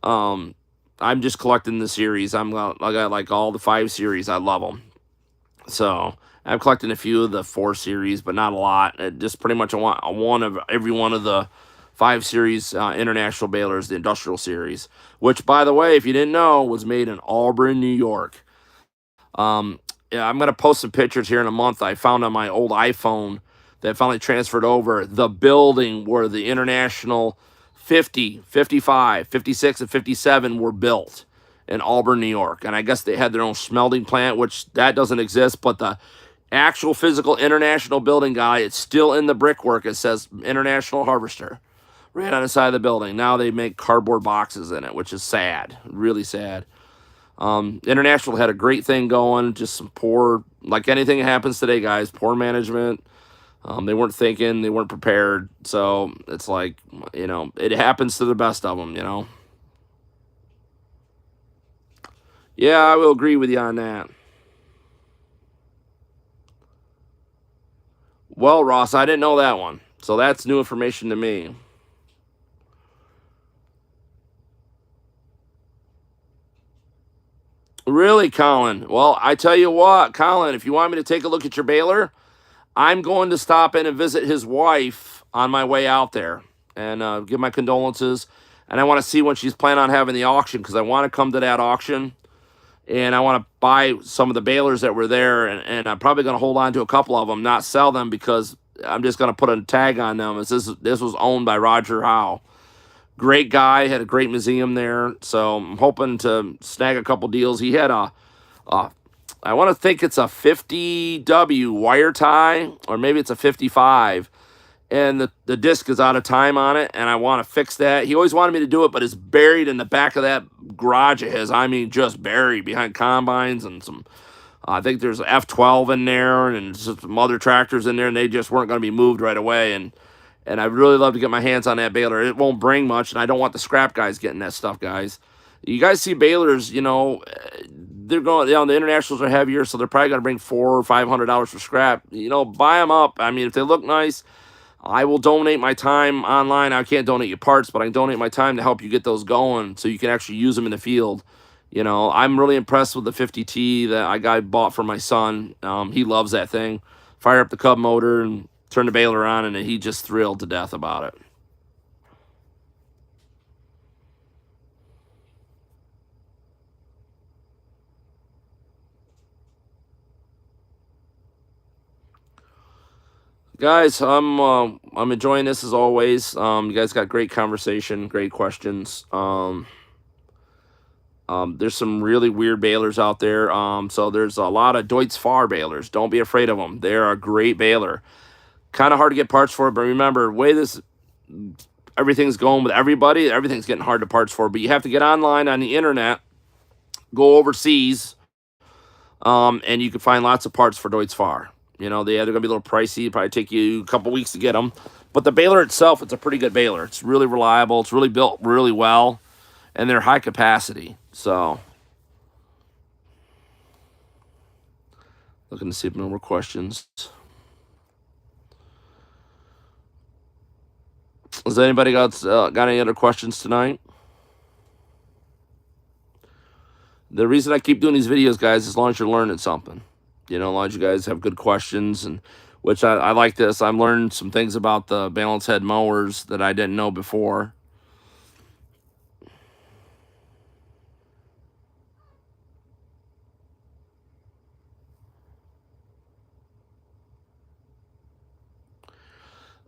um, I'm just collecting the series. I got like all the 5 series. I love them. So I'm collecting a few of the 4 series, but not a lot. Just pretty much I want one of every one of the 5 series international balers, the industrial series, which, by the way, if you didn't know, was made in Auburn, New York. Yeah, I'm gonna post some pictures here in a month. I found on my old iPhone that finally transferred over the building where the international 50, 55, 56, and 57 were built in Auburn, New York. And I guess they had their own smelting plant, which that doesn't exist, but the actual physical international building guy, it's still in the brickwork. It says International Harvester right on the side of the building. Now they make cardboard boxes in it, which is sad, really sad. International had a great thing going, just some poor, like anything that happens today, guys, poor management. They weren't thinking, they weren't prepared. So it's like, it happens to the best of them. Yeah, I will agree with you on that. Well, Ross, I didn't know that one. So that's new information to me. Really, Colin? Well, I tell you what, Colin, if you want me to take a look at your baler, I'm going to stop in and visit his wife on my way out there and give my condolences. And I want to see when she's planning on having the auction because I want to come to that auction and I want to buy some of the balers that were there. And I'm probably going to hold on to a couple of them, not sell them because I'm just going to put a tag on them. This was owned by Roger Howe. Great guy, had a great museum there. So I'm hoping to snag a couple deals. He had a I want to think it's a 50W wire tie, or maybe it's a 55, and the disc is out of time on it, and I want to fix that. He always wanted me to do it, but it's buried in the back of that garage of his. I mean, just buried behind combines and some. I think there's an F12 in there and some other tractors in there, and they just weren't going to be moved right away. And I'd really love to get my hands on that baler. It won't bring much, and I don't want the scrap guys getting that stuff, guys. You guys see balers, they're going, the internationals are heavier, so they're probably going to bring $400 or $500 for scrap. Buy them up. I mean, if they look nice, I will donate my time online. I can't donate you parts, but I can donate my time to help you get those going so you can actually use them in the field. I'm really impressed with the 50T that I bought for my son. He loves that thing. Fire up the Cub motor and turn the baler on, and he just thrilled to death about it. Guys, I'm enjoying this as always. You guys got great conversation, great questions. There's some really weird balers out there. So there's a lot of Deutz Fahr balers. Don't be afraid of them. They're a great baler. Kind of hard to get parts for, but remember, the way everything's going with everybody, everything's getting hard to parts for. But you have to get online on the internet, go overseas, and you can find lots of parts for Deutz Fahr. They're going to be a little pricey. It'll probably take you a couple weeks to get them. But the baler itself, it's a pretty good baler. It's really reliable. It's really built really well. And they're high capacity. So, looking to see if no more questions. Has anybody got any other questions tonight? The reason I keep doing these videos, guys, as long as you're learning something. As long as you guys have good questions, and which I like this. I'm learning some things about the balance head mowers that I didn't know before.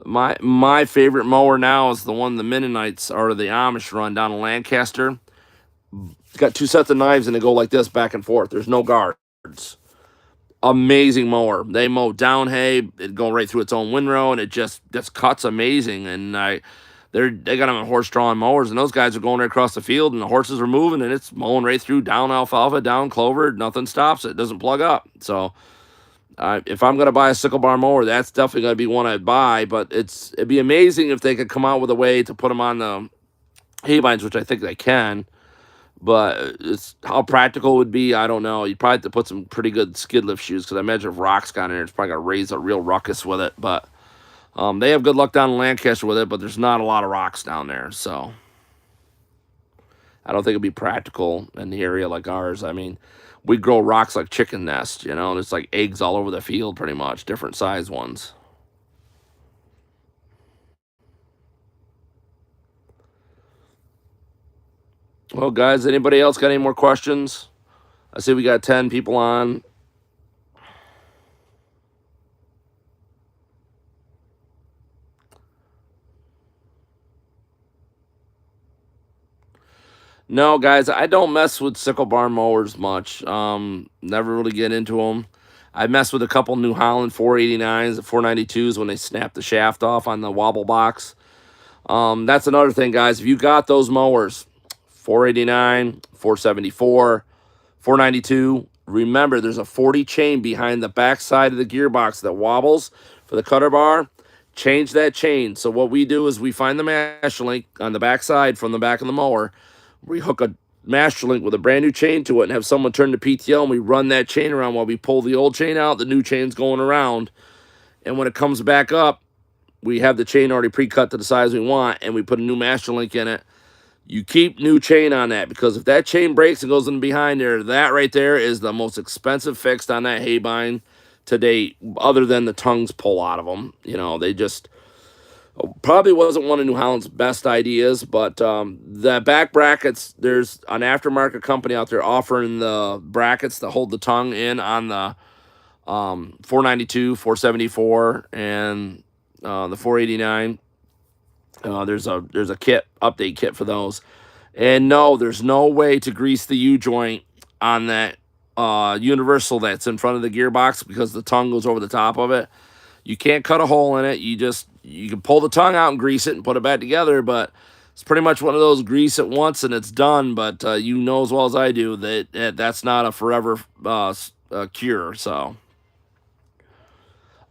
My favorite mower now is the one the Mennonites or the Amish run down in Lancaster. It's got two sets of knives and they go like this back and forth. There's no guards. Amazing mower. They mow down hay. It go right through its own windrow, and it just cuts amazing. And they got them on horse-drawn mowers, and those guys are going right across the field, and the horses are moving, and it's mowing right through down alfalfa, down clover. Nothing stops it. It doesn't plug up. So if I'm gonna buy a sickle bar mower, that's definitely gonna be one I'd buy. But it'd be amazing if they could come out with a way to put them on the hay bines, which I think they can. But it's how practical it would be, I don't know. You'd probably have to put some pretty good skid lift shoes because I imagine if rocks got in there, it's probably gonna raise a real ruckus with it. But they have good luck down in Lancaster with it, but there's not a lot of rocks down there, so I don't think it'd be practical in the area like ours. I mean, we grow rocks like chicken nests, you know, and it's like eggs all over the field, pretty much, different size ones. Well, guys, anybody else got any more questions? I see we got 10 people on. No, guys, I don't mess with sickle barn mowers much. Never really get into them. I messed with a couple New Holland 489s, 492s when they snapped the shaft off on the wobble box. That's another thing, guys. If you got those mowers, 489, 474, 492, remember there's a 40 chain behind the back side of the gearbox that wobbles for the cutter bar. Change that chain. So what we do is we find the master link on the back side from the back of the mower. We hook a master link with a brand new chain to it and have someone turn the PTO, and we run that chain around while we pull the old chain out. The new chain's going around. And when it comes back up, we have the chain already pre-cut to the size we want, and we put a new master link in it. You keep new chain on that, because if that chain breaks and goes in behind there, that right there is the most expensive fix on that hay bind to date, other than the tongues pull out of them. You know, they just probably wasn't one of New Holland's best ideas, but the back brackets, there's an aftermarket company out there offering the brackets that hold the tongue in on the 492, 474, and the 489. There's a kit update kit for those. And no, there's no way to grease the U joint on that universal that's in front of the gearbox, because the tongue goes over the top of it. You can't cut a hole in it. You can pull the tongue out and grease it and put it back together, but it's pretty much one of those grease it once and it's done. But you know as well as I do that's not a forever cure. So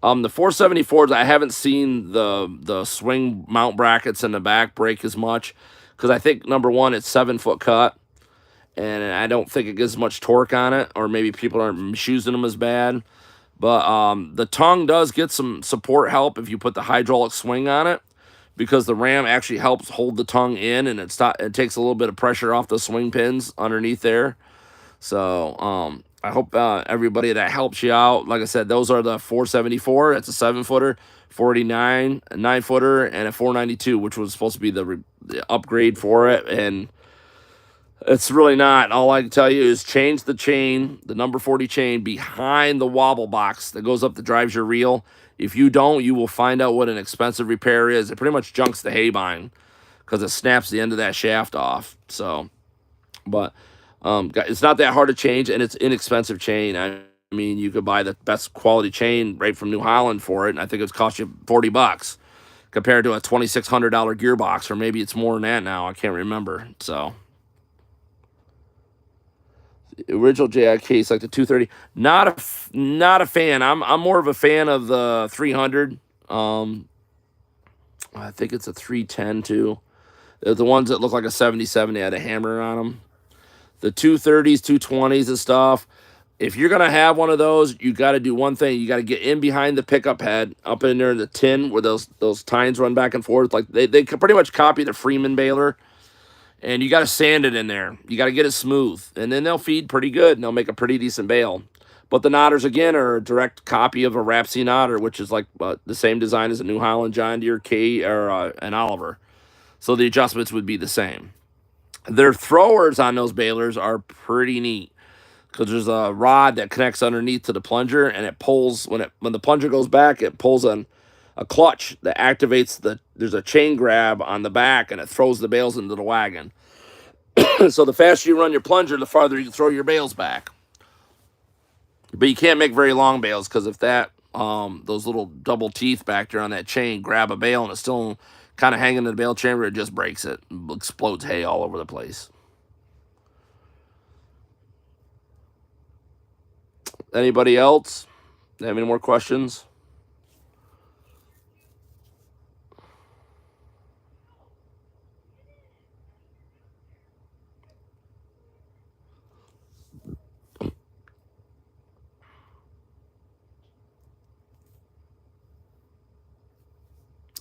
the 474s, I haven't seen the swing mount brackets in the back break as much, because I think number one, it's 7 foot cut, and I don't think it gives much torque on it, or maybe people aren't using them as bad. But the tongue does get some support help if you put the hydraulic swing on it, because the ram actually helps hold the tongue in, and it takes a little bit of pressure off the swing pins underneath there. So I hope everybody that helps you out. Like I said, those are the 474. That's a 7-footer, 49, a 9-footer, and a 492, which was supposed to be the upgrade for it. And it's really not. All I can tell you is change the chain, the number 40 chain, behind the wobble box that goes up that drives your reel. If you don't, you will find out what an expensive repair is. It pretty much junks the hay bind because it snaps the end of that shaft off. So, but it's not that hard to change, and it's inexpensive chain. I mean, you could buy the best quality chain right from New Holland for it, and I think it's cost you $40 compared to a $2,600 gearbox, or maybe it's more than that now. I can't remember. So, the original JI case, like the 230, not a fan. I'm more of a fan of the 300. I think it's a 310 too. They're the ones that look like a 77. They had a hammer on them. The 230s, 220s and stuff. If you're going to have one of those, you got to do one thing. You got to get in behind the pickup head, up in there in the tin where those tines run back and forth. Like they can pretty much copy the Freeman baler. And you got to sand it in there. You got to get it smooth. And then they'll feed pretty good, and they'll make a pretty decent bale. But the knotters, again, are a direct copy of a Rapsy knotter, which is like the same design as a New Holland, John Deere, K, or an Oliver. So the adjustments would be the same. Their throwers on those balers are pretty neat, because there's a rod that connects underneath to the plunger, and it pulls when the plunger goes back. It pulls a a clutch that activates there's a chain grab on the back and it throws the bales into the wagon. So the faster you run your plunger, the farther you can throw your bales back. But you can't make very long bales because if those little double teeth back there on that chain grab a bale and it's still kind of hanging in the bale chamber, it just breaks it. It explodes hay all over the place. Anybody else have any more questions?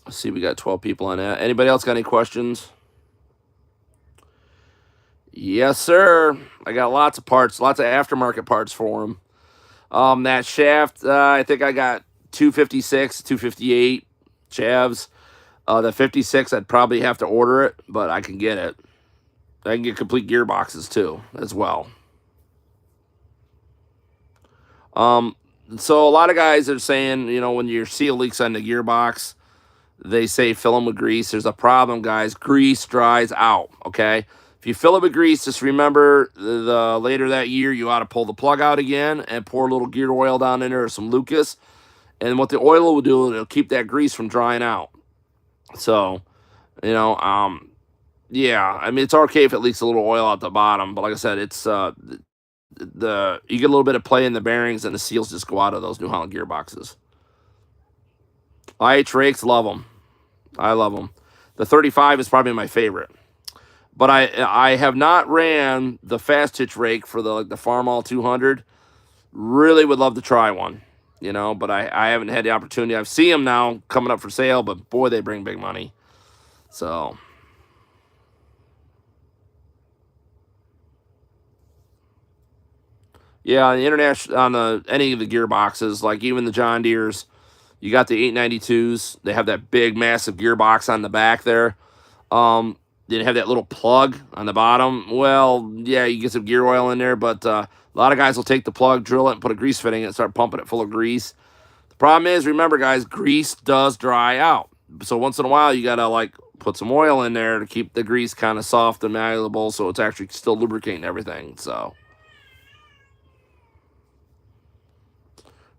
Let's see, we got 12 people on that. Anybody else got any questions? Yes, sir. I got lots of parts, lots of aftermarket parts for them. That shaft, I think I got 256, 258 chavs. The 56, I'd probably have to order it, but I can get it. I can get complete gearboxes too, as well. Um, so a lot of guys are saying, when your seal leaks on the gearbox, they say fill them with grease. There's a problem, guys. Grease dries out, okay? If you fill it with grease, just remember the later that year, you ought to pull the plug out again and pour a little gear oil down in there or some Lucas. And what the oil will do, it'll keep that grease from drying out. So, you know, yeah, I mean, it's okay if it leaks a little oil out the bottom, but like I said, it's you get a little bit of play in the bearings and the seals just go out of those New Holland gearboxes. IH rakes, love them. I love them. The 35 is probably my favorite. But I have not ran the fast hitch rake for the Farmall 200. Really would love to try one, but I haven't had the opportunity. I've seen them now coming up for sale, but boy, they bring big money. So, yeah, on the international, any of the gearboxes, like even the John Deere's, you got the 892s. They have that big, massive gearbox on the back there. They have that little plug on the bottom. Well, yeah, you get some gear oil in there, but a lot of guys will take the plug, drill it, and put a grease fitting in it and start pumping it full of grease. The problem is, remember, guys, grease does dry out. So once in a while, you got to, put some oil in there to keep the grease kind of soft and malleable so it's actually still lubricating everything. So,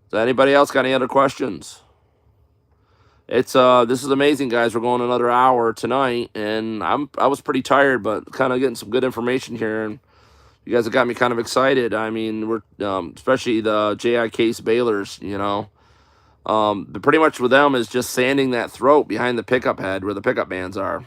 does anybody else got any other questions? This is amazing, guys. We're going another hour tonight, and I was pretty tired, but kind of getting some good information here, and you guys have got me kind of excited. I mean, we're especially the JI Case balers, but pretty much with them is just sanding that throat behind the pickup head where the pickup bands are.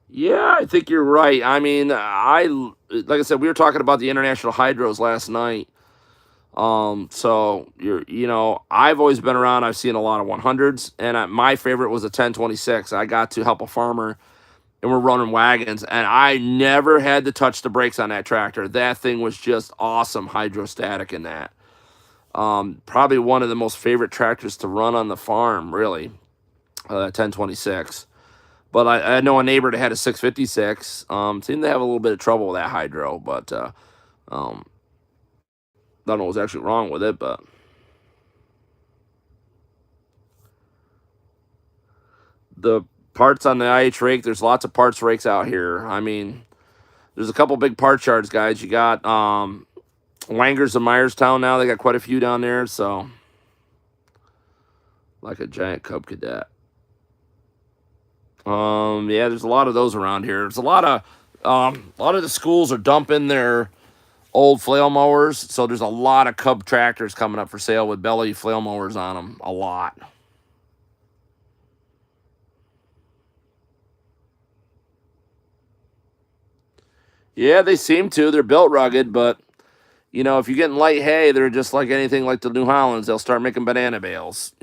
Yeah, I think you're right. I mean, like I said, we were talking about the international hydros last night. So I've always been around. I've seen a lot of 100s, and my favorite was a 1026. I got to help a farmer, and we're running wagons, and I never had to touch the brakes on that tractor. That thing was just awesome hydrostatic in that. Probably one of the most favorite tractors to run on the farm, really, 1026. But I know a neighbor that had a 656. Seemed to have a little bit of trouble with that hydro, but don't know what was actually wrong with it, but the parts on the IH rake, there's lots of parts rakes out here. I mean, there's a couple big parts yards, guys. You got Wangers of Myerstown now. They got quite a few down there, so like a giant Cub Cadet. Yeah, there's a lot of those around here. There's a lot of the schools are dumping their old flail mowers, so there's a lot of Cub tractors coming up for sale with belly flail mowers on them. A lot. Yeah, they seem to. They're built rugged, but if you're getting light hay, they're just like anything like the New Hollands. They'll start making banana bales.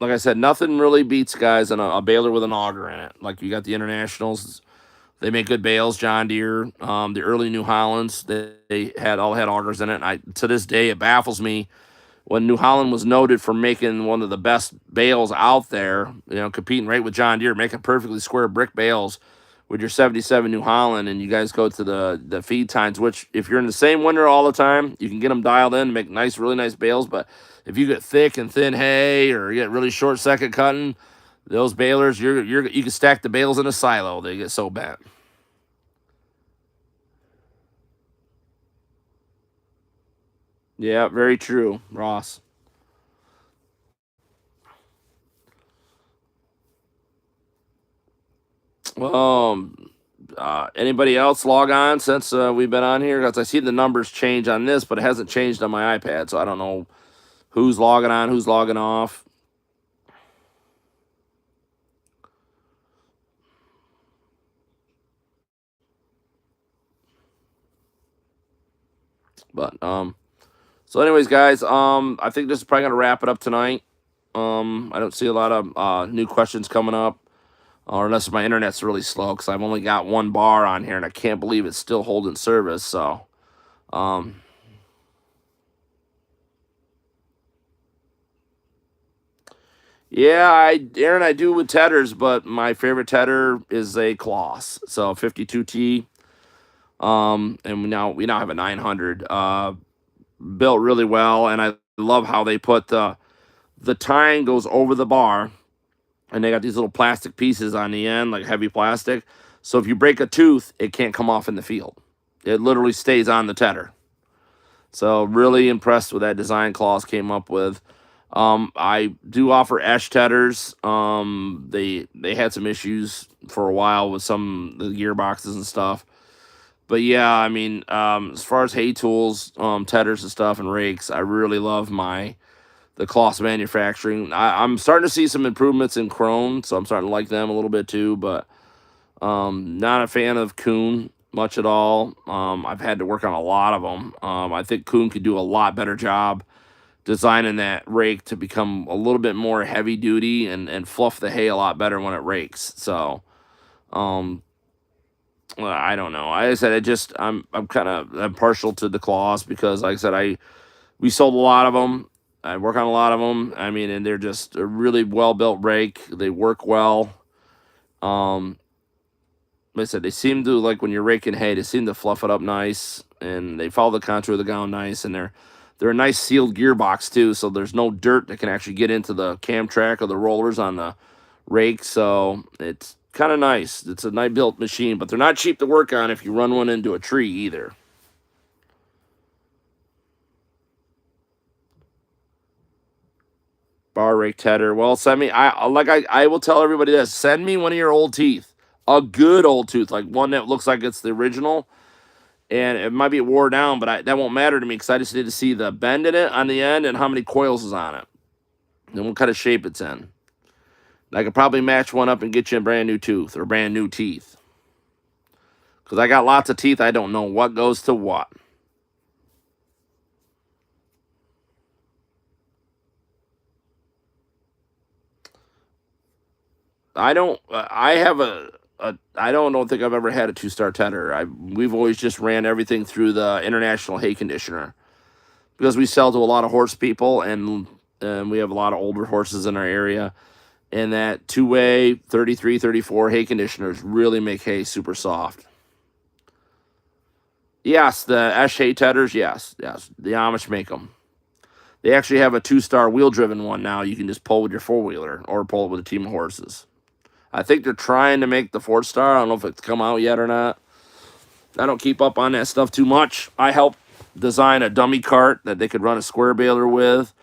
Like I said, nothing really beats guys on a baler with an auger in it. Like you got the internationals, they make good bales. John Deere, the early New Hollands, they all had augers in it. And to this day, it baffles me when New Holland was noted for making one of the best bales out there, competing right with John Deere, making perfectly square brick bales with your 77 New Holland, and you guys go to the feed times, which if you're in the same winter all the time, you can get them dialed in, make nice, really nice bales. But if you get thick and thin hay or you get really short second cutting, those balers, you can stack the bales in a silo. They get so bad. Yeah, very true, Ross. Um, Anybody else log on since we've been on here? Because I see the numbers change on this, but it hasn't changed on my iPad, so I don't know who's logging on, who's logging off. But so anyways, guys, I think this is probably gonna wrap it up tonight. I don't see a lot of new questions coming up, or unless my internet's really slow because I've only got one bar on here and I can't believe it's still holding service. So, um, yeah, Aaron, I do with tethers, but my favorite tether is a Kloss, so 52T. And we now have a 900, built really well, and I love how they put the tine goes over the bar, and they got these little plastic pieces on the end, like heavy plastic. So if you break a tooth, it can't come off in the field. It literally stays on the tedder. So really impressed with that design Claus came up with. I do offer Esh tedders. They had some issues for a while with some of the gearboxes and stuff. But yeah, I mean, as far as hay tools, tedders and stuff, and rakes, I really love the Kloss manufacturing. I'm starting to see some improvements in Krone, so I'm starting to like them a little bit too. But not a fan of Kuhn much at all. I've had to work on a lot of them. I think Kuhn could do a lot better job designing that rake to become a little bit more heavy duty and fluff the hay a lot better when it rakes. So, um, well, I don't know. I said I just I'm partial to the Claws because, like I said, we sold a lot of them. I work on a lot of them. I mean, and they're just a really well built rake. They work well. Um, like I said, they seem to, like when you're raking hay, they seem to fluff it up nice, and they follow the contour of the gown nice, and they're a nice sealed gearbox too, so there's no dirt that can actually get into the cam track or the rollers on the rake. So it's kind of nice. It's a nice built machine, but they're not cheap to work on if you run one into a tree either. Bar rake tedder. Well, send me. I will tell everybody this. Send me one of your old teeth, a good old tooth, like one that looks like it's the original, and it might be wore down, but that won't matter to me because I just need to see the bend in it on the end and how many coils is on it and what kind of shape it's in. I could probably match one up and get you a brand new tooth or brand new teeth because I got lots of teeth. I don't know what goes to what. I don't. I have I don't think I've ever had a two-star tedder. We've always just ran everything through the International Hay Conditioner because we sell to a lot of horse people and we have a lot of older horses in our area. And that two-way 33, 34 hay conditioners really make hay super soft. Yes, the Esh hay tedders. Yes, yes, the Amish make them. They actually have a two-star wheel-driven one now. You can just pull with your four-wheeler or pull it with a team of horses. I think they're trying to make the 4-star. I don't know if it's come out yet or not. I don't keep up on that stuff too much. I helped design a dummy cart that they could run a square baler with.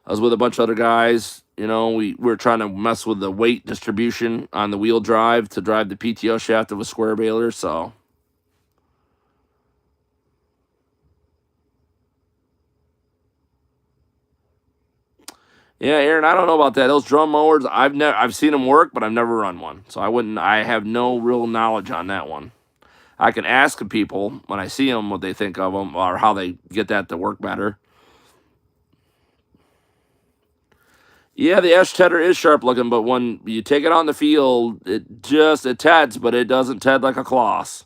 I was with a bunch of other guys. We were trying to mess with the weight distribution on the wheel drive to drive the PTO shaft of a square baler. So, yeah, Aaron, I don't know about that. Those drum mowers, I've seen them work, but I've never run one. So I have no real knowledge on that one. I can ask people when I see them what they think of them or how they get that to work better. Yeah, the Esh tedder is sharp looking, but when you take it on the field, it teds, but it doesn't ted like a Kloss.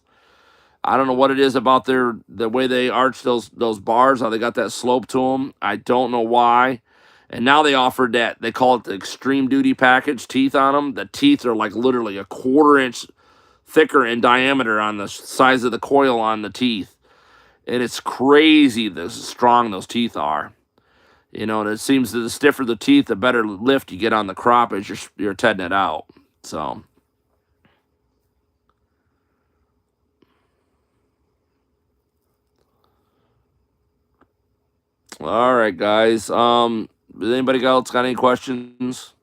I don't know what it is about the way they arch those bars, how they got that slope to them. I don't know why. And now they offered that, they call it the extreme duty package, teeth on them. The teeth are like literally a quarter-inch thicker in diameter on the size of the coil on the teeth. And it's crazy the strong those teeth are. You know, and it seems that the stiffer the teeth, the better lift you get on the crop as you're tedding it out. So, all right, guys. Does anybody else got any questions?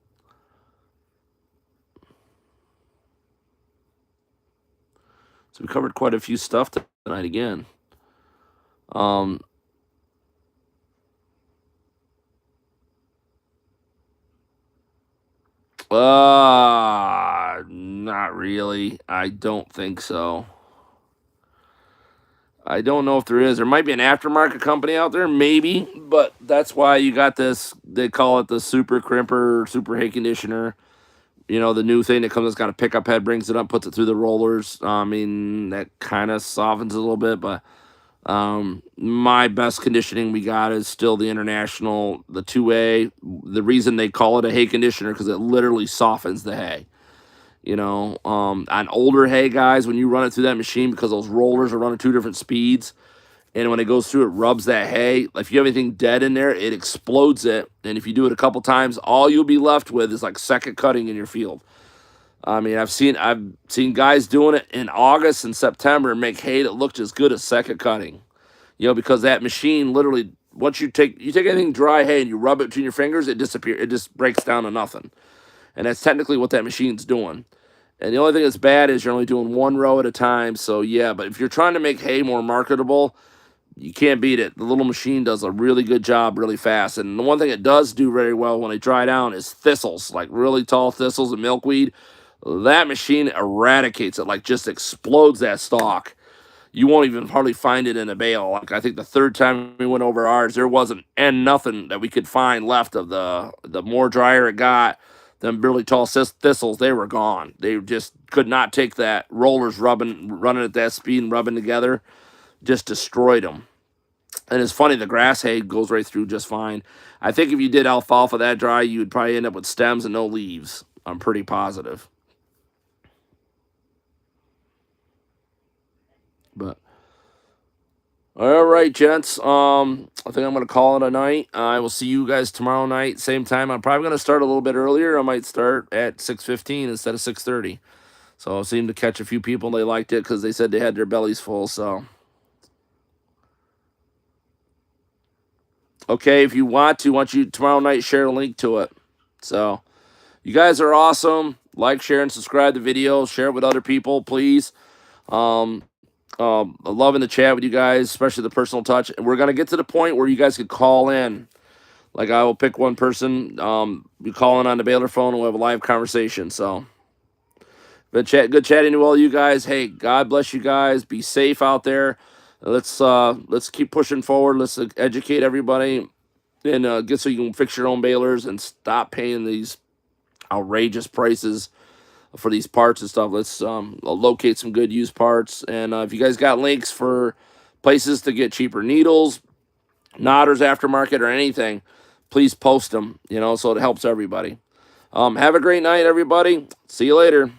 So we covered quite a few stuff tonight again. Um, not really. I don't think so. I don't know if there is. There might be an aftermarket company out there, maybe, but that's why you got this. They call it the super crimper, super hay conditioner. You know, the new thing that comes, it's got a pickup head, brings it up, puts it through the rollers. I mean, that kind of softens it a little bit, but my best conditioning we got is still the International, the 2A. The reason they call it a hay conditioner because it literally softens the hay. You know, on older hay, guys, when you run it through that machine, because those rollers are running two different speeds, and when it goes through, it rubs that hay. If you have anything dead in there, it explodes it. And if you do it a couple times, all you'll be left with is like second cutting in your field. I mean, I've seen guys doing it in August and September and make hay that looked as good as second cutting. You know, because that machine literally, once you take anything dry hay and you rub it between your fingers, it disappears. It just breaks down to nothing. And that's technically what that machine's doing. And the only thing that's bad is you're only doing one row at a time. So yeah, but if you're trying to make hay more marketable, you can't beat it. The little machine does a really good job really fast. And the one thing it does do very well when they dry down is thistles, like really tall thistles and milkweed. That machine eradicates it, like just explodes that stalk. You won't even hardly find it in a bale. Like I think the third time we went over ours, there wasn't nothing that we could find left of the more drier it got. Them really tall thistles, they were gone. They just could not take that. Rollers running at that speed and rubbing together, just destroyed them. And it's funny, the grass hay goes right through just fine. I think if you did alfalfa that dry, you would probably end up with stems and no leaves. I'm pretty positive. But all right, gents. I think I'm gonna call it a night. I will see you guys tomorrow night, same time. I'm probably gonna start a little bit earlier. I might start at 6:15 instead of 6:30. So I seemed to catch a few people. They liked it because they said they had their bellies full. So okay, if you want you tomorrow night share a link to it. So you guys are awesome. Like, share, and subscribe to the video. Share it with other people, please. Um, loving the chat with you guys, especially the personal touch. And we're gonna get to the point where you guys could call in. Like I will pick one person, be calling on the Baler phone, and we'll have a live conversation. So, good chatting to all you guys. Hey, God bless you guys. Be safe out there. Let's keep pushing forward. Let's educate everybody and get so you can fix your own balers and stop paying these outrageous prices for these parts and stuff. Let's locate some good used parts. And if you guys got links for places to get cheaper needles, knotters aftermarket, or anything, please post them, you know, so it helps everybody. Have a great night, everybody. See you later.